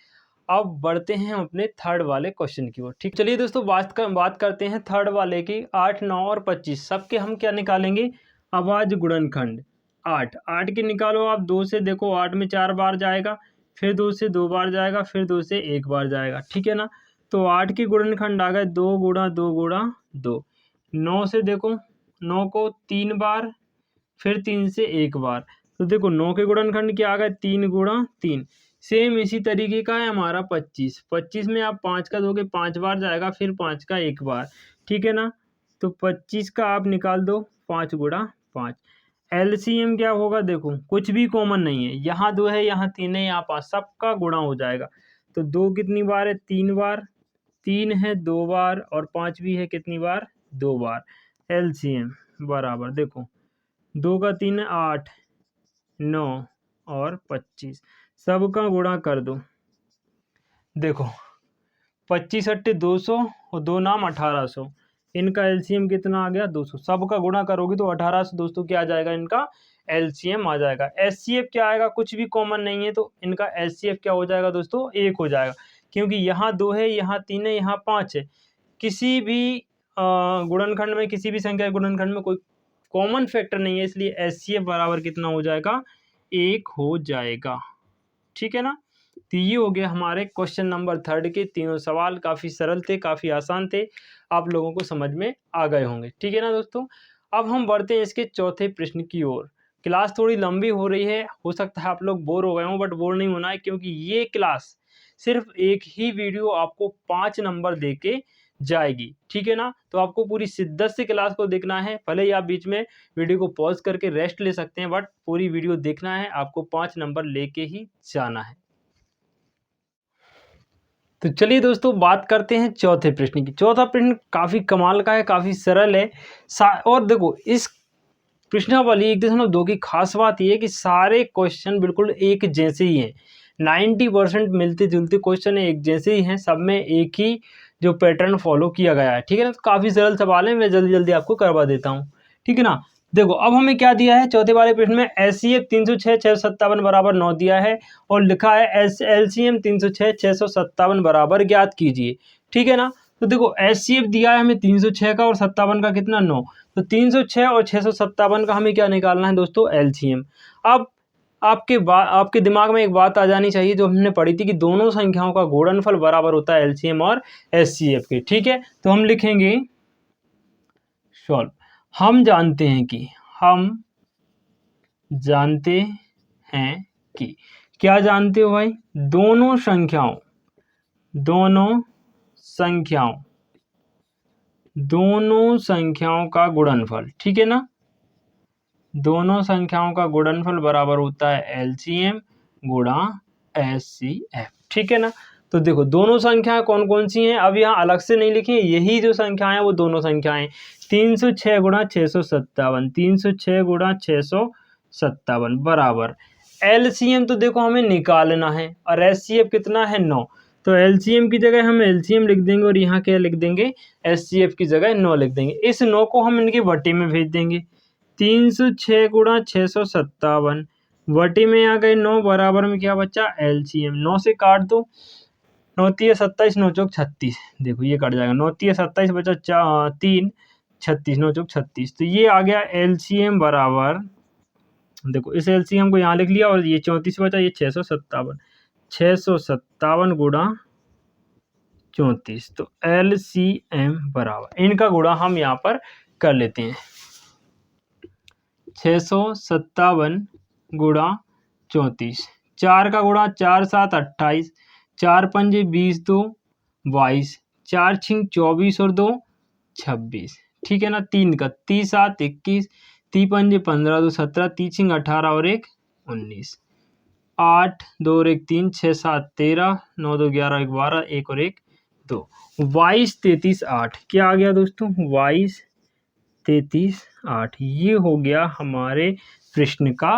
अब बढ़ते हैं हम अपने थर्ड वाले क्वेश्चन की ओर, ठीक। चलिए दोस्तों, बात करते हैं थर्ड वाले की। 8, 9 और 25 सबके हम क्या निकालेंगे, अभाज्य गुणनखंड। 8 के निकालो आप 2 से, देखो 8 में 4 बार जाएगा, फिर 2 से 2 बार जाएगा, फिर 2 से 1 बार जाएगा, ठीक है ना। तो 8 के गुणनखंड आ गए 2 गुणा 2 गुणा 2। 9 से देखो 9 को 3 बार, फिर 3 से 1 बार, तो देखो 9 के गुणनखंड क्या आ गए, 3 गुणा 3। सेम इसी तरीके का है हमारा 25। 25 में आप 5 का दोगे 5 बार जाएगा, फिर 5 का 1 बार, ठीक है ना। तो 25 का आप निकाल दो 5 गुणा 5। एलसीएम क्या होगा, देखो कुछ भी कॉमन नहीं है, यहाँ 2 है, यहाँ 3 है, यहाँ 5, सबका गुणा हो जाएगा। तो 2 कितनी बार है, 3 बार, 3 है 2 बार, और 5 भी है कितनी बार, 2 बार। एलसीएम बराबर देखो 2 का 3 है 8, 9 और 25, सबका गुणा कर दो। देखो 25 अट्टे 200 और 2 नाम 1800, इनका एलसीएम कितना आ गया, 200। सबका गुणा करोगे तो 1800 दोस्तों क्या आ जाएगा, इनका एलसीएम आ जाएगा। एचसीएफ क्या आएगा, कुछ भी कॉमन नहीं है, तो इनका एचसीएफ क्या हो जाएगा दोस्तों, 1 हो जाएगा, क्योंकि यहाँ 2 है, यहाँ 3 है, यहाँ 5 है। किसी भी गुणनखंड में, किसी भी संख्या गुणनखंड में कोई कॉमन फैक्टर नहीं है, इसलिए एचसीएफ बराबर कितना हो जाएगा, 1 हो जाएगा, ठीक है ना। तो ये हो गया हमारे क्वेश्चन नंबर 3 के तीनों सवाल, काफ़ी सरल थे, काफ़ी आसान थे, आप लोगों को समझ में आ गए होंगे, ठीक है ना दोस्तों। अब हम बढ़ते हैं इसके चौथे प्रश्न की ओर। क्लास थोड़ी लंबी हो रही है, हो सकता है आप लोग बोर हो गए हों, बट बोर नहीं होना है, क्योंकि ये क्लास सिर्फ एक ही वीडियो आपको 5 नंबर दे के जाएगी, ठीक है ना। तो आपको पूरी शिद्दत से क्लास को देखना है, भले ही आप बीच में वीडियो को पॉज करके रेस्ट ले सकते हैं, बट पूरी वीडियो देखना है, आपको 5 नंबर लेके ही जाना है। तो चलिए दोस्तों, बात करते हैं चौथे प्रश्न की। चौथा प्रश्न काफ़ी कमाल का है, काफ़ी सरल है, और देखो इस प्रश्नावली 1.2 की खास बात यह है कि सारे क्वेश्चन बिल्कुल एक जैसे ही हैं। 90% मिलते जुलते क्वेश्चन एक जैसे ही हैं, सब में एक ही जो पैटर्न फॉलो किया गया है। ठीक है ना, तो काफ़ी सरल सवाल है, मैं जल्दी जल्दी आपको करवा देता हूँ। ठीक है ना, देखो अब हमें क्या दिया है, चौथे वाले प्रश्न में HCF 306 657 बराबर 9 दिया है और लिखा है LCM 306 657 बराबर ज्ञात कीजिए। ठीक है ना, तो देखो HCF दिया है हमें 306 का और 57 का कितना 9, तो 306 और 657 का हमें क्या निकालना है दोस्तों, LCM। अब आपके दिमाग में एक बात आ जानी चाहिए जो हमने पढ़ी थी कि दोनों संख्याओं का गुणनफल बराबर होता है LCM और HCF के। ठीक है, तो हम लिखेंगे सॉल्व। हम जानते हैं कि क्या जानते हो भाई, दोनों संख्याओं का गुणनफल। ठीक है ना, दोनों संख्याओं का गुणनफल बराबर होता है LCM गुणा HCF। ठीक है ना, तो देखो दोनों संख्याएं कौन कौन सी हैं, अब यहाँ अलग से नहीं लिखी, यही जो संख्याएं हैं वो दोनों संख्याएं 306 गुणा 657, 306 गुणा 657 बराबर LCM। तो देखो हमें निकालना है और HCF कितना है 9, तो LCM की जगह हम LCM लिख देंगे और यहाँ क्या लिख देंगे, HCF की जगह 9 लिख देंगे। इस 9 को हम इनके बटे में भेज देंगे, 306 गुणा 657 बटे में आ गए 9 बराबर में क्या बचा, LCM। 9 से काट दो, 9 3 27, 9 चौक 36, देखो ये कट जाएगा, 9 3 27 बचा 3 36, 9 चौक 36, तो ये आ गया LCM बराबर, देखो इस LCM को यहाँ लिख लिया और ये 34 बचा, ये 657 गुणा 34, तो LCM बराबर, इनका गुणा हम यहाँ पर कर लेते हैं, 657 गुणा 34, 4 का गुणा 4 7 28, 4 पंजे 20 2 22, 4 छिंग 24 और 2 26। ठीक है ना, 3 का 30 7 21, 3 पंजे 15 2 17, 3 छिंग 18 और 1 19, 8 2 और 1 3, 6 7 13, 9 2 11 1 12, 1 और 1 2, 22 33 8। क्या आ गया दोस्तों, 22 33 8, ये हो गया हमारे प्रश्न का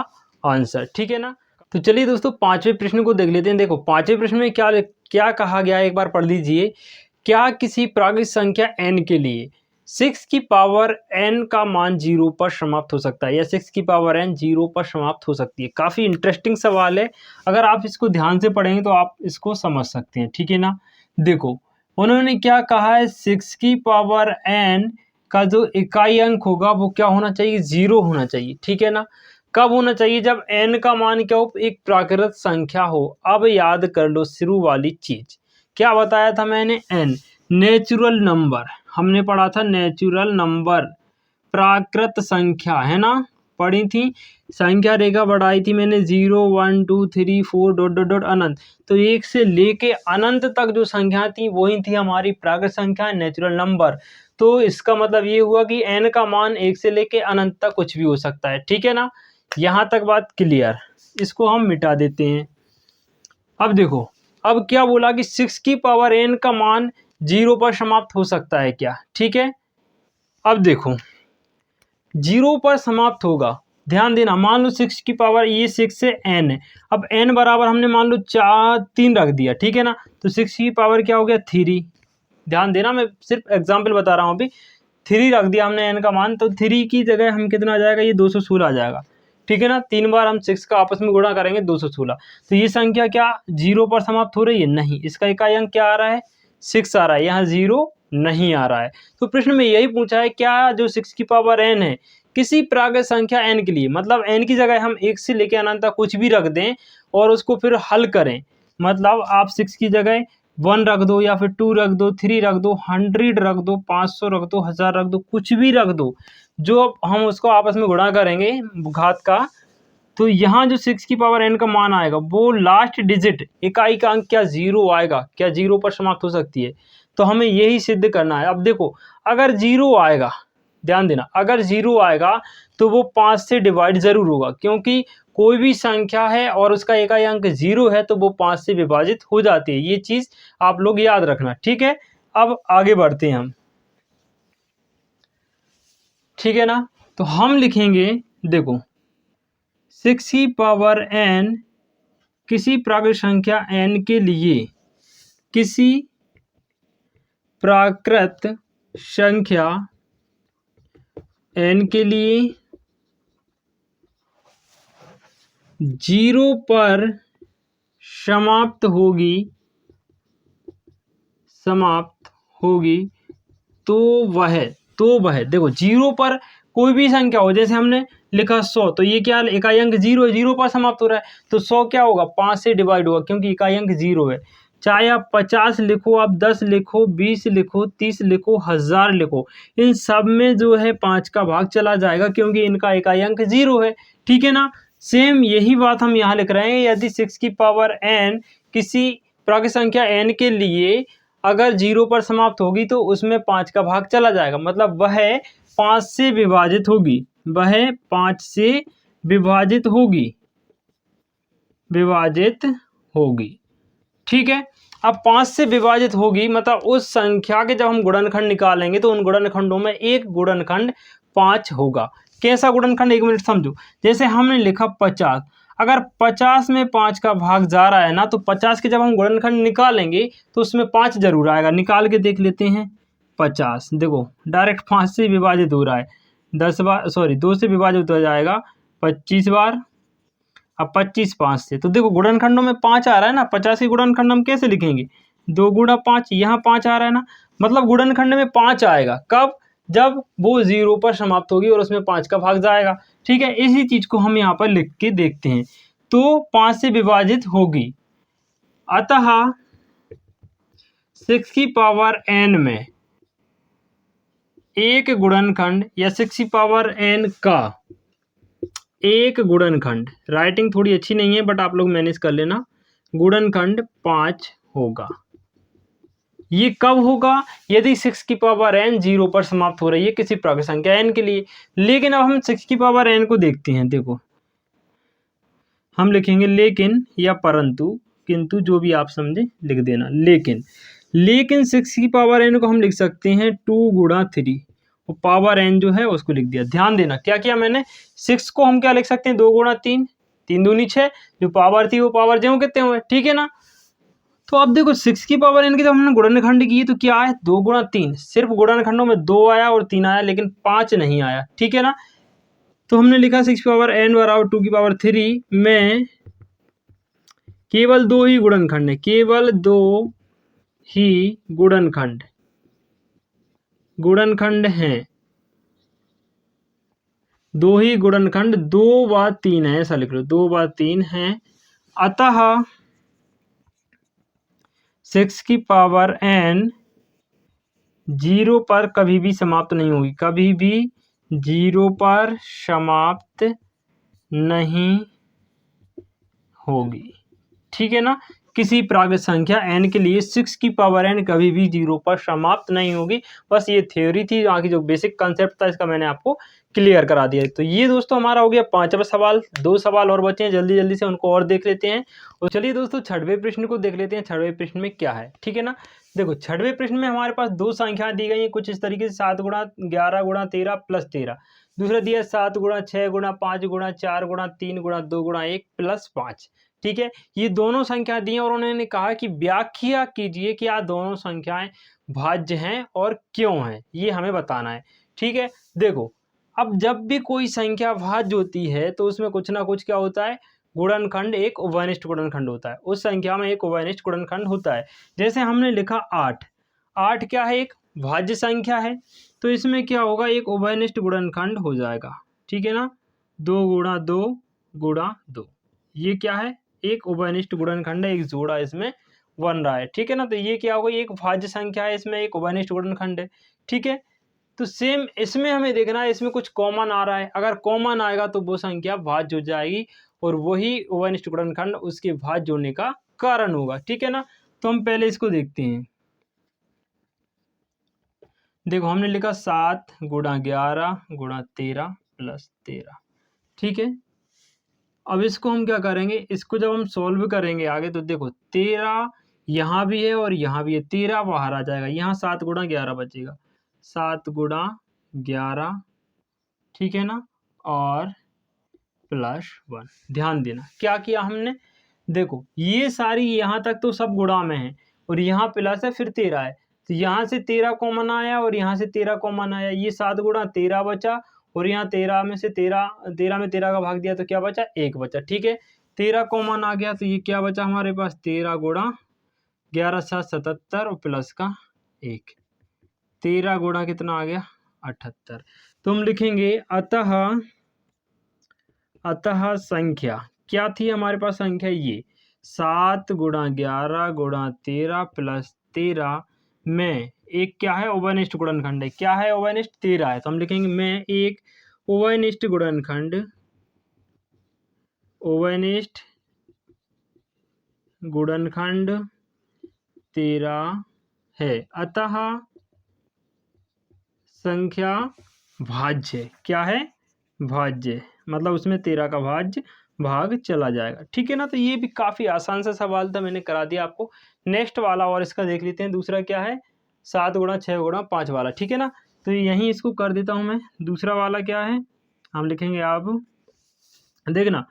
आंसर। ठीक है ना, तो चलिए दोस्तों पांचवें प्रश्न को देख लेते हैं। देखो पांचवें प्रश्न में क्या क्या कहा गया है, एक बार पढ़ लीजिए। क्या किसी प्राकृत संख्या n के लिए 6 की पावर n का मान 0 पर समाप्त हो सकता है, या 6 की पावर n 0 पर समाप्त हो सकती है। काफ़ी इंटरेस्टिंग सवाल है, अगर आप इसको ध्यान से पढ़ेंगे तो आप इसको समझ सकते हैं। ठीक है ना, देखो उन्होंने क्या कहा है, 6 की पावर n का जो इकाई अंक होगा वो क्या होना चाहिए, 0 होना चाहिए। ठीक है ना, कब होना चाहिए, जब n का मान क्या हो, एक प्राकृत संख्या हो। अब याद कर लो शुरू वाली चीज, क्या बताया था मैंने, n नेचुरल नंबर, हमने पढ़ा था नेचुरल नंबर, प्राकृत संख्या है ना, पढ़ी थी, संख्या रेखा बढ़ाई थी मैंने 0 1 2 3 4 डॉट डॉट डॉट अनंत, तो एक से लेके अनंत तक जो संख्या थी वही थी हमारी प्राकृत संख्या, नेचुरल नंबर। तो इसका मतलब ये हुआ कि n का मान 1 से लेके अनंत तक कुछ भी हो सकता है। ठीक है ना, यहाँ तक बात क्लियर, इसको हम मिटा देते हैं। अब देखो, अब क्या बोला कि 6 की पावर n का मान 0 पर समाप्त हो सकता है क्या। ठीक है, अब देखो 0 पर समाप्त होगा, ध्यान देना, मान लो 6 की पावर, ये 6 से n है, अब n बराबर हमने मान लो 3 रख दिया। ठीक है ना, तो 6 की पावर क्या हो गया 3, ध्यान देना मैं सिर्फ एग्जाम्पल बता रहा हूँ, अभी 3 रख दिया हमने n का मान, तो 3 की जगह हम कितना आ जाएगा, ये 216 आ जाएगा। ठीक है ना, 3 बार हम 6 का आपस में गुणा करेंगे 216, तो ये संख्या क्या 0 पर समाप्त हो रही है, नहीं, इसका इकाई अंक क्या आ रहा है 6 आ रहा है, यहाँ 0 नहीं आ रहा है। तो प्रश्न में यही पूछा है, क्या जो 6 की पावर n है किसी प्राकृत संख्या n के लिए, मतलब n की जगह हम 1 से लेकर अनंत तक कुछ भी रख दें और उसको फिर हल करें, मतलब आप 6 की जगह 1 रख दो या फिर 2 रख दो, 3 रख दो, 100 रख दो, 500 रख दो, 1000 रख दो, कुछ भी रख दो, जो हम उसको आपस में गुणा करेंगे घात का, तो यहाँ जो 6 की पावर n का मान आएगा वो लास्ट डिजिट इकाई का अंक क्या 0 आएगा, क्या 0 पर समाप्त हो सकती है। तो हमें यही सिद्ध करना है। अब देखो अगर 0 आएगा, ध्यान देना, अगर 0 आएगा तो वो 5 से डिवाइड जरूर होगा, क्योंकि कोई भी संख्या है और उसका इकाई अंक 0 है तो वो 5 से विभाजित हो जाती है, ये चीज आप लोग याद रखना। ठीक है, अब आगे बढ़ते हैं हम। ठीक है ना, तो हम लिखेंगे, देखो 6 की पावर n किसी प्राकृत संख्या n के लिए, किसी प्राकृत संख्या n के लिए 0 पर समाप्त होगी तो वह देखो 0 पर कोई भी संख्या हो, जैसे हमने लिखा 100, तो ये क्या इकाई अंक 0 है, 0 पर समाप्त हो रहा है, तो 100 क्या होगा 5 से डिवाइड होगा क्योंकि इकाई अंक 0 है। चाहे आप 50 लिखो, आप 10 लिखो, 20 लिखो, 30 लिखो, 1000 लिखो, इन सब में जो है 5 का भाग चला जाएगा क्योंकि इनका इकाई अंक 0 है। ठीक है ना। सेम यही बात हम यहाँ लिख रहे हैं, यदि 6 की पावर n किसी प्राकृत संख्या n के लिए अगर 0 पर समाप्त होगी तो उसमें 5 का भाग चला जाएगा, मतलब वह 5 से विभाजित होगी, वह 5 से विभाजित होगी। ठीक है। अब 5 से विभाजित होगी मतलब उस संख्या के जब हम गुणनखंड निकालेंगे तो उन गुणनखंडों में एक गुणनखंड 5 होगा। कैसा गुणनखंड, 1 मिनट समझो। जैसे हमने लिखा 50, अगर 50 में 5 का भाग जा रहा है ना, तो 50 के जब हम गुणनखंड निकालेंगे तो उसमें 5 जरूर आएगा। निकाल के देख लेते हैं। 50 देखो डायरेक्ट 5 से विभाजित हो रहा है, 2 से विभाजित हो जाएगा 25 बार। अब 25 5 से, तो देखो गुणनखंडों में 5 आ रहा है ना, 50 के गुणनखंड हम कैसे लिखेंगे, 2 गुणा 5, यहाँ 5 आ रहा है ना, मतलब गुणनखंड में 5 आएगा। कब, जब वो 0 पर समाप्त होगी और उसमें 5 का भाग जाएगा। ठीक है। इसी चीज को हम यहाँ पर लिख के देखते हैं। तो 5 से विभाजित होगी, अतः 6 की पावर n में एक गुणनखंड या 6 की पावर n का एक गुणनखंड, राइटिंग थोड़ी अच्छी नहीं है बट आप लोग मैनेज कर लेना, गुणनखंड 5 होगा। ये कब होगा, यदि 6 की पावर n 0 पर समाप्त हो रही है किसी प्राकृत संख्या n के लिए। लेकिन अब हम 6 की पावर n को देखते हैं। देखो हम लिखेंगे लेकिन या परंतु, किंतु, जो भी आप समझे लिख देना। लेकिन 6 की पावर n को हम लिख सकते हैं 2 गुणा 3, और पावर n जो है उसको लिख दिया। ध्यान देना क्या किया मैंने, 6 को हम क्या लिख सकते हैं 2 गुणा 3, 3 दूनी 6, जो पावर थी वो पावर ज्यों कितने हुए। ठीक है ना। तो अब देखो 6 की पावर n की जब हमने गुणनखंड की तो क्या है 2 गुणा 3, सिर्फ गुणनखंडों में 2 आया और 3 आया लेकिन 5 नहीं आया। ठीक है ना। तो हमने लिखा 6 की पावर n बराबर 2 की पावर 3 में केवल 2 ही गुणनखंड है, केवल 2 ही गुणनखंड हैं, 2 ही गुणनखंड 2 व 3 है, ऐसा लिख लो 2 व 3 है। अतः 6 की पावर n 0 पर कभी भी समाप्त नहीं होगी, कभी भी 0 पर समाप्त नहीं होगी। ठीक है ना। किसी प्राकृत संख्या n के लिए 6 की पावर n कभी भी 0 पर समाप्त नहीं होगी। बस ये थ्योरी थी, यहाँ की जो बेसिक कंसेप्ट था इसका मैंने आपको क्लियर करा दिया। तो ये दोस्तों हमारा हो गया 5वां सवाल। 2 सवाल और बचे हैं, जल्दी जल्दी से उनको और देख लेते हैं। और चलिए दोस्तों 6वें प्रश्न को देख लेते हैं। 6वें प्रश्न में क्या है, ठीक है ना। देखो 6वें प्रश्न में हमारे पास 2 संख्या दी गई है कुछ इस तरीके से, 7 गुणा 11 गुणा 13 प्लस 13। दूसरा दिया 7 गुणा 6 गुणा 5 गुणा 4 गुणा 3 गुणा 2 गुणा 1 प्लस 5। ठीक है। ये दोनों संख्या दी हैं और उन्होंने कहा कि व्याख्या कीजिए कि ये दोनों संख्याएं भाज्य हैं और क्यों हैं, ये हमें बताना है। ठीक है। देखो अब जब भी कोई संख्या भाज्य होती है तो उसमें कुछ ना कुछ क्या होता है, गुणनखंड, एक उभयनिष्ठ गुणनखंड होता है। उस संख्या में एक उभयनिष्ठ गुणनखंड होता है। जैसे हमने लिखा 8, 8 क्या है, एक भाज्य संख्या है, तो इसमें क्या होगा, एक उभयनिष्ठ गुणनखंड हो जाएगा। ठीक है ना। 2 गुणा 2 गुणा 2, ये क्या है, एक उभयनिष्ठ गुणनखंड है, एक जोड़ा इसमें बन रहा है। ठीक है ना। तो ये क्या होगा, एक भाज्य संख्या है, इसमें एक उभयनिष्ठ गुणनखंड है। ठीक है। तो सेम इसमें हमें देखना है, इसमें कुछ कॉमन आ रहा है, अगर कॉमन आएगा तो वो संख्या भाज्य हो जाएगी और वही उभयनिष्ठ गुणनखंड उसके भाज्य होने का कारण होगा। ठीक है ना। तो हम पहले इसको देखते हैं। देखो हमने लिखा 7 गुणा 11 गुणा 13 प्लस 13। ठीक है। अब इसको हम क्या करेंगे, इसको जब हम सॉल्व करेंगे आगे तो देखो 13 यहाँ भी है और यहाँ भी है, 13 बाहर आ जाएगा, यहाँ 7 गुणा 11 बचेगा, 7 गुणा 11 ठीक है ना, और +1। ध्यान देना क्या किया हमने, देखो ये सारी यहाँ तक तो सब गुणा में है और यहाँ प्लस है फिर 13 है, तो यहाँ से 13 कॉमन आया और यहाँ से 13 कॉमन आया, ये 7 गुणा 13 बचा और यहाँ 13 में से 13 में 13 का भाग दिया तो क्या बचा, 1 बचा। ठीक है, 13 कॉमन आ गया तो ये क्या बचा हमारे पास, 13 गुणा 11 7 77 और प्लस का 1, 13 गुणा कितना आ गया 78। तो हम लिखेंगे अतः संख्या क्या थी हमारे पास, संख्या ये 7 गुणा 11 गुणा 13 प्लस 13 में एक क्या है, ओवनिष्ठ गुणनखंड है। क्या है ओवनिष्ठ, 13 है, तो हम लिखेंगे में एक ओवनिष्ठ गुणनखंड 13 है। अतः संख्या भाज्य, क्या है, भाज्य, मतलब उसमें 13 का भाग चला जाएगा। ठीक है ना, तो ये भी काफ़ी आसान सा सवाल था, मैंने करा दिया आपको। नेक्स्ट वाला और इसका देख लेते हैं, दूसरा क्या है, 7 गुणा 6 गुणा 5 वाला। ठीक है ना, तो यहीं इसको कर देता हूँ मैं। दूसरा वाला क्या है, हम लिखेंगे आप देखना,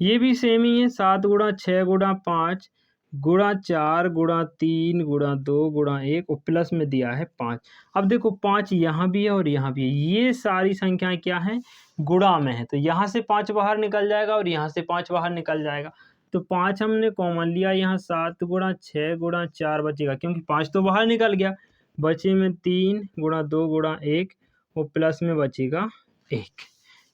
ये भी सेम ही है, 7 गुणा 6 गुणा 5 गुणा 4 गुणा 3 गुणा 2 गुणा 1 और प्लस में दिया है 5। अब देखो 5 यहाँ भी है और यहाँ भी है, ये सारी संख्याएं क्या हैं, गुणा में है, तो यहाँ से 5 बाहर निकल जाएगा और यहाँ से 5 बाहर निकल जाएगा, तो 5 हमने कॉमन लिया, यहाँ 7 गुणा 6 गुणा 4 बचेगा, क्योंकि 5 तो बाहर निकल गया, बचे में 3 गुणा 2 गुणा 1 और प्लस में बचेगा 1।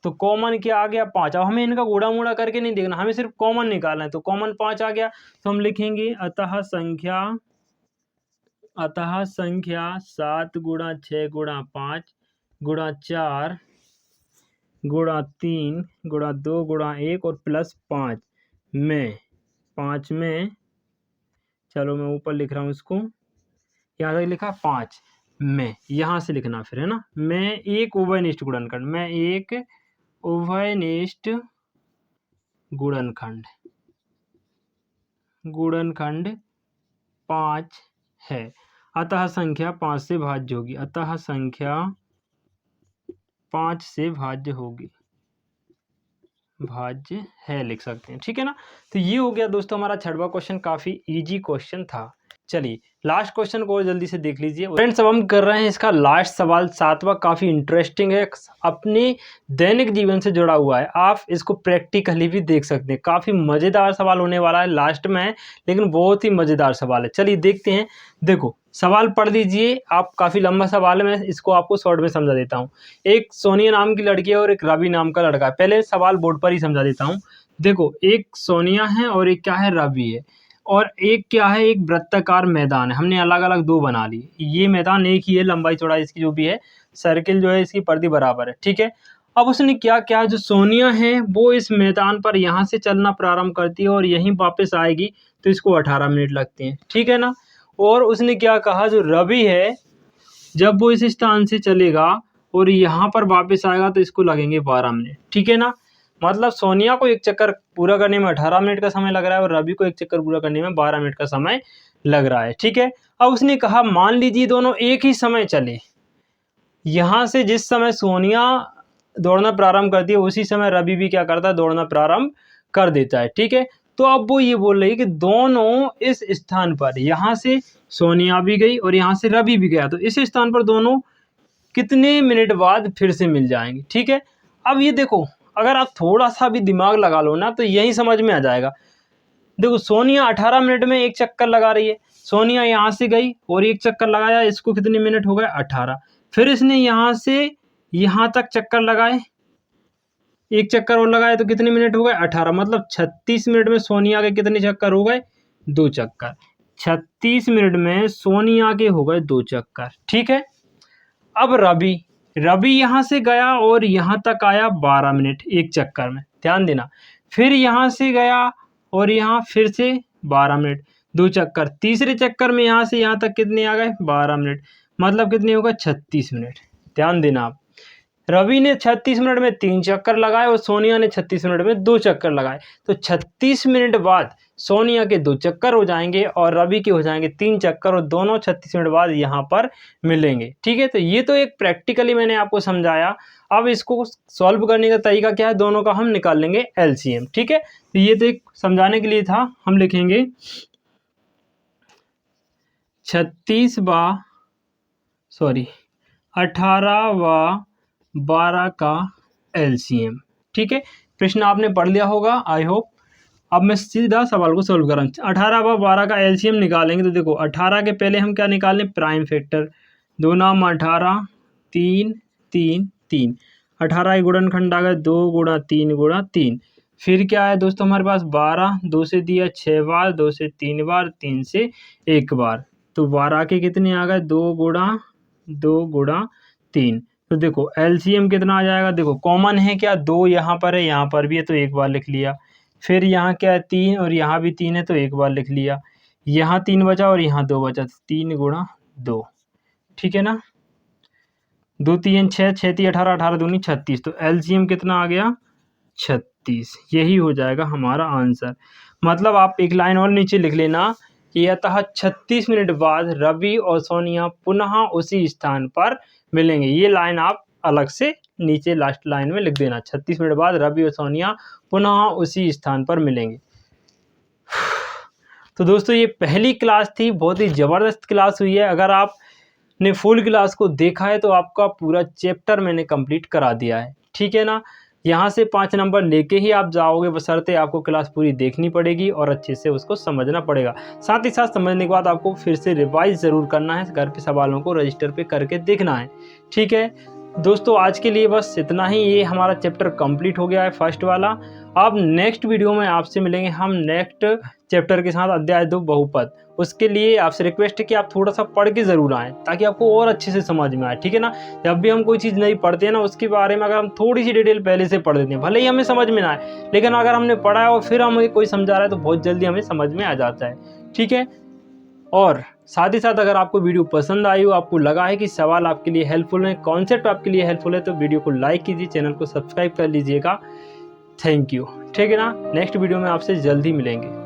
तो कॉमन क्या आ गया, 5। अब हमें इनका गुणा मुड़ा करके नहीं देखना, हमें सिर्फ कॉमन निकालना है, तो कॉमन 5 आ गया, तो हम लिखेंगे अतः संख्या 7 गुणा 6 गुणा 5 गुणा 4 गुणा 3 गुणा 2 गुणा 1 और प्लस 5 में चलो मैं ऊपर लिख रहा हूँ इसको, यहाँ तक लिखा 5 में, यहाँ से लिखना फिर है ना, मैं एक उभयनिष्ठ गुणनखंड, मैं एक उभयनिष्ठ गुणनखंड 5 है। अतः संख्या 5 से भाज्य होगी, अतः संख्या 5 से भाज्य होगी, भाज्य है लिख सकते हैं। ठीक है ना, तो ये हो गया दोस्तों हमारा 6वां क्वेश्चन, काफी इजी क्वेश्चन था। चलिए लास्ट क्वेश्चन को जल्दी से देख लीजिए फ्रेंड्स। अब हम कर रहे हैं इसका लास्ट सवाल, 7वां, काफ़ी इंटरेस्टिंग है, अपने दैनिक जीवन से जुड़ा हुआ है, आप इसको प्रैक्टिकली भी देख सकते हैं, काफ़ी मज़ेदार सवाल होने वाला है, लास्ट में है लेकिन बहुत ही मज़ेदार सवाल है। चलिए देखते हैं, देखो सवाल पढ़ लीजिए आप, काफ़ी लंबा सवाल है, मैं इसको आपको शॉर्ट में समझा देता हूँ। एक सोनिया नाम की लड़की है और एक रवि नाम का लड़का है, पहले सवाल बोर्ड पर ही समझा देता हूँ। देखो एक सोनिया है और एक क्या है, रवि है, और एक क्या है, एक वृत्ताकार मैदान है, हमने अलग अलग दो बना ली, ये मैदान एक ही है, लंबाई चौड़ाई इसकी जो भी है, सर्किल जो है इसकी परिधि बराबर है। ठीक है, अब उसने क्या क्या, जो सोनिया है वो इस मैदान पर यहाँ से चलना प्रारंभ करती है और यहीं वापस आएगी, तो इसको 18 मिनट लगते हैं। ठीक है ना, और उसने क्या कहा, जो रवि है जब वो इस स्थान से चलेगा और यहाँ पर वापस आएगा तो इसको लगेंगे 12 मिनट। ठीक है ना, मतलब सोनिया को एक चक्कर पूरा करने में 18 मिनट का समय लग रहा है और रवि को एक चक्कर पूरा करने में 12 मिनट का समय लग रहा है। ठीक है, अब उसने कहा मान लीजिए दोनों एक ही समय चले, यहाँ से जिस समय सोनिया दौड़ना प्रारंभ करती है उसी समय रवि भी क्या करता है, दौड़ना प्रारंभ कर देता है। ठीक है, तो अब वो ये बोल रही है कि दोनों इस स्थान पर, यहाँ से सोनिया भी गई और यहाँ से रवि भी गया, तो इस स्थान पर दोनों कितने मिनट बाद फिर से मिल जाएंगे। ठीक है, अब ये देखो अगर आप थोड़ा सा भी दिमाग लगा लो ना तो यही समझ में आ जाएगा। देखो सोनिया 18 मिनट में एक चक्कर लगा रही है, सोनिया यहाँ से गई और एक चक्कर लगाया, इसको कितने मिनट हो गए, 18। फिर इसने यहाँ से यहाँ तक चक्कर लगाए, एक चक्कर और लगाए तो कितने मिनट हो गए, 18, मतलब 36 मिनट में सोनिया के कितने चक्कर हो गए, 2 चक्कर। 36 मिनट में सोनिया के हो गए 2 चक्कर। ठीक है, अब रवि यहाँ से गया और यहाँ तक आया 12 मिनट एक चक्कर में, ध्यान देना, फिर यहाँ से गया और यहाँ फिर से 12 मिनट, 2 चक्कर, तीसरे चक्कर में यहाँ से यहाँ तक कितने आ गए, 12 मिनट, मतलब कितने होगा, 36 मिनट। ध्यान देना आप, रवि ने 36 मिनट में 3 चक्कर लगाए और सोनिया ने 36 मिनट में 2 चक्कर लगाए। तो 36 मिनट बाद सोनिया के 2 चक्कर हो जाएंगे और रवि के हो जाएंगे 3 चक्कर, और दोनों 36 मिनट बाद यहाँ पर मिलेंगे। ठीक है, तो ये तो एक प्रैक्टिकली मैंने आपको समझाया। अब इसको सॉल्व करने का तरीका क्या है, दोनों का हम निकाल लेंगे एलसीएम। ठीक है, तो ये तो एक समझाने के लिए था। हम लिखेंगे 18 व 12 का एलसीएम। ठीक है, प्रश्न आपने पढ़ लिया होगा आई होप। अब मैं सीधा सवाल को सोल्व कर रहा हूँ। 18 व 12 का एलसीएम निकालेंगे तो देखो 18 के पहले हम क्या निकाल लें, प्राइम फैक्टर। 2 नाम 18, 3 3 3, 18 के गुणनखंड आ गए 2 गुणा 3 गुणा 3। फिर क्या है दोस्तों हमारे पास 12, 2 से दिया 6 बार, 2 से 3 बार, 3 से 1 बार। तो 12 के कितने आ गए, 2 गुणा 3। तो देखो एलसीएम कितना आ जाएगा, देखो कॉमन है क्या, 2 यहाँ पर है, यहाँ पर भी है तो एक बार लिख लिया। फिर यहाँ क्या है 3 और यहाँ भी 3 है तो एक बार लिख लिया। यहाँ 3 बचा और यहाँ 2 बचा, 3 गुणा 2। ठीक है ना, 2 3 6, 6 3 18, 18 दूनी 36। तो एलसीएम कितना आ गया, 36। यही हो जाएगा हमारा आंसर। मतलब आप एक लाइन और नीचे लिख लेना कि अतः 36 मिनट बाद रवि और सोनिया पुनः उसी स्थान पर मिलेंगे। ये लाइन आप अलग से नीचे लास्ट लाइन में लिख देना, 36 मिनट बाद रवि और सोनिया पुनः उसी स्थान पर मिलेंगे। तो दोस्तों ये पहली क्लास थी, बहुत ही ज़बरदस्त क्लास हुई है। अगर आपने फुल क्लास को देखा है तो आपका पूरा चैप्टर मैंने कंप्लीट करा दिया है। ठीक है ना, यहाँ से 5 नंबर लेके ही आप जाओगे, बशर्ते आपको क्लास पूरी देखनी पड़ेगी और अच्छे से उसको समझना पड़ेगा। साथ ही साथ समझने के बाद आपको फिर से रिवाइज ज़रूर करना है, घर के सवालों को रजिस्टर पे करके देखना है। ठीक है दोस्तों, आज के लिए बस इतना ही। ये हमारा चैप्टर कंप्लीट हो गया है फर्स्ट वाला। अब नेक्स्ट वीडियो में आपसे मिलेंगे हम नेक्स्ट चैप्टर के साथ, अध्याय 2 बहुपद। उसके लिए आपसे रिक्वेस्ट है कि आप थोड़ा सा पढ़ के ज़रूर आएँ ताकि आपको और अच्छे से समझ में आए। ठीक है ना, जब भी हम कोई चीज़ नहीं पढ़ते हैं ना, उसके बारे में अगर हम थोड़ी सी डिटेल पहले से पढ़ देते हैं, भले ही हमें समझ में ना आए, लेकिन अगर हमने पढ़ा है और फिर हमें कोई समझा रहा है तो बहुत जल्दी हमें समझ में आ जाता है। ठीक है, और साथ ही साथ अगर आपको वीडियो पसंद आई हो, आपको लगा है कि सवाल आपके लिए हेल्पफुल है, कॉन्सेप्ट आपके लिए हेल्पफुल है, तो वीडियो को लाइक कीजिए, चैनल को सब्सक्राइब कर लीजिएगा। Thank you. ठीक है ना, नेक्स्ट वीडियो में आपसे जल्दी मिलेंगे।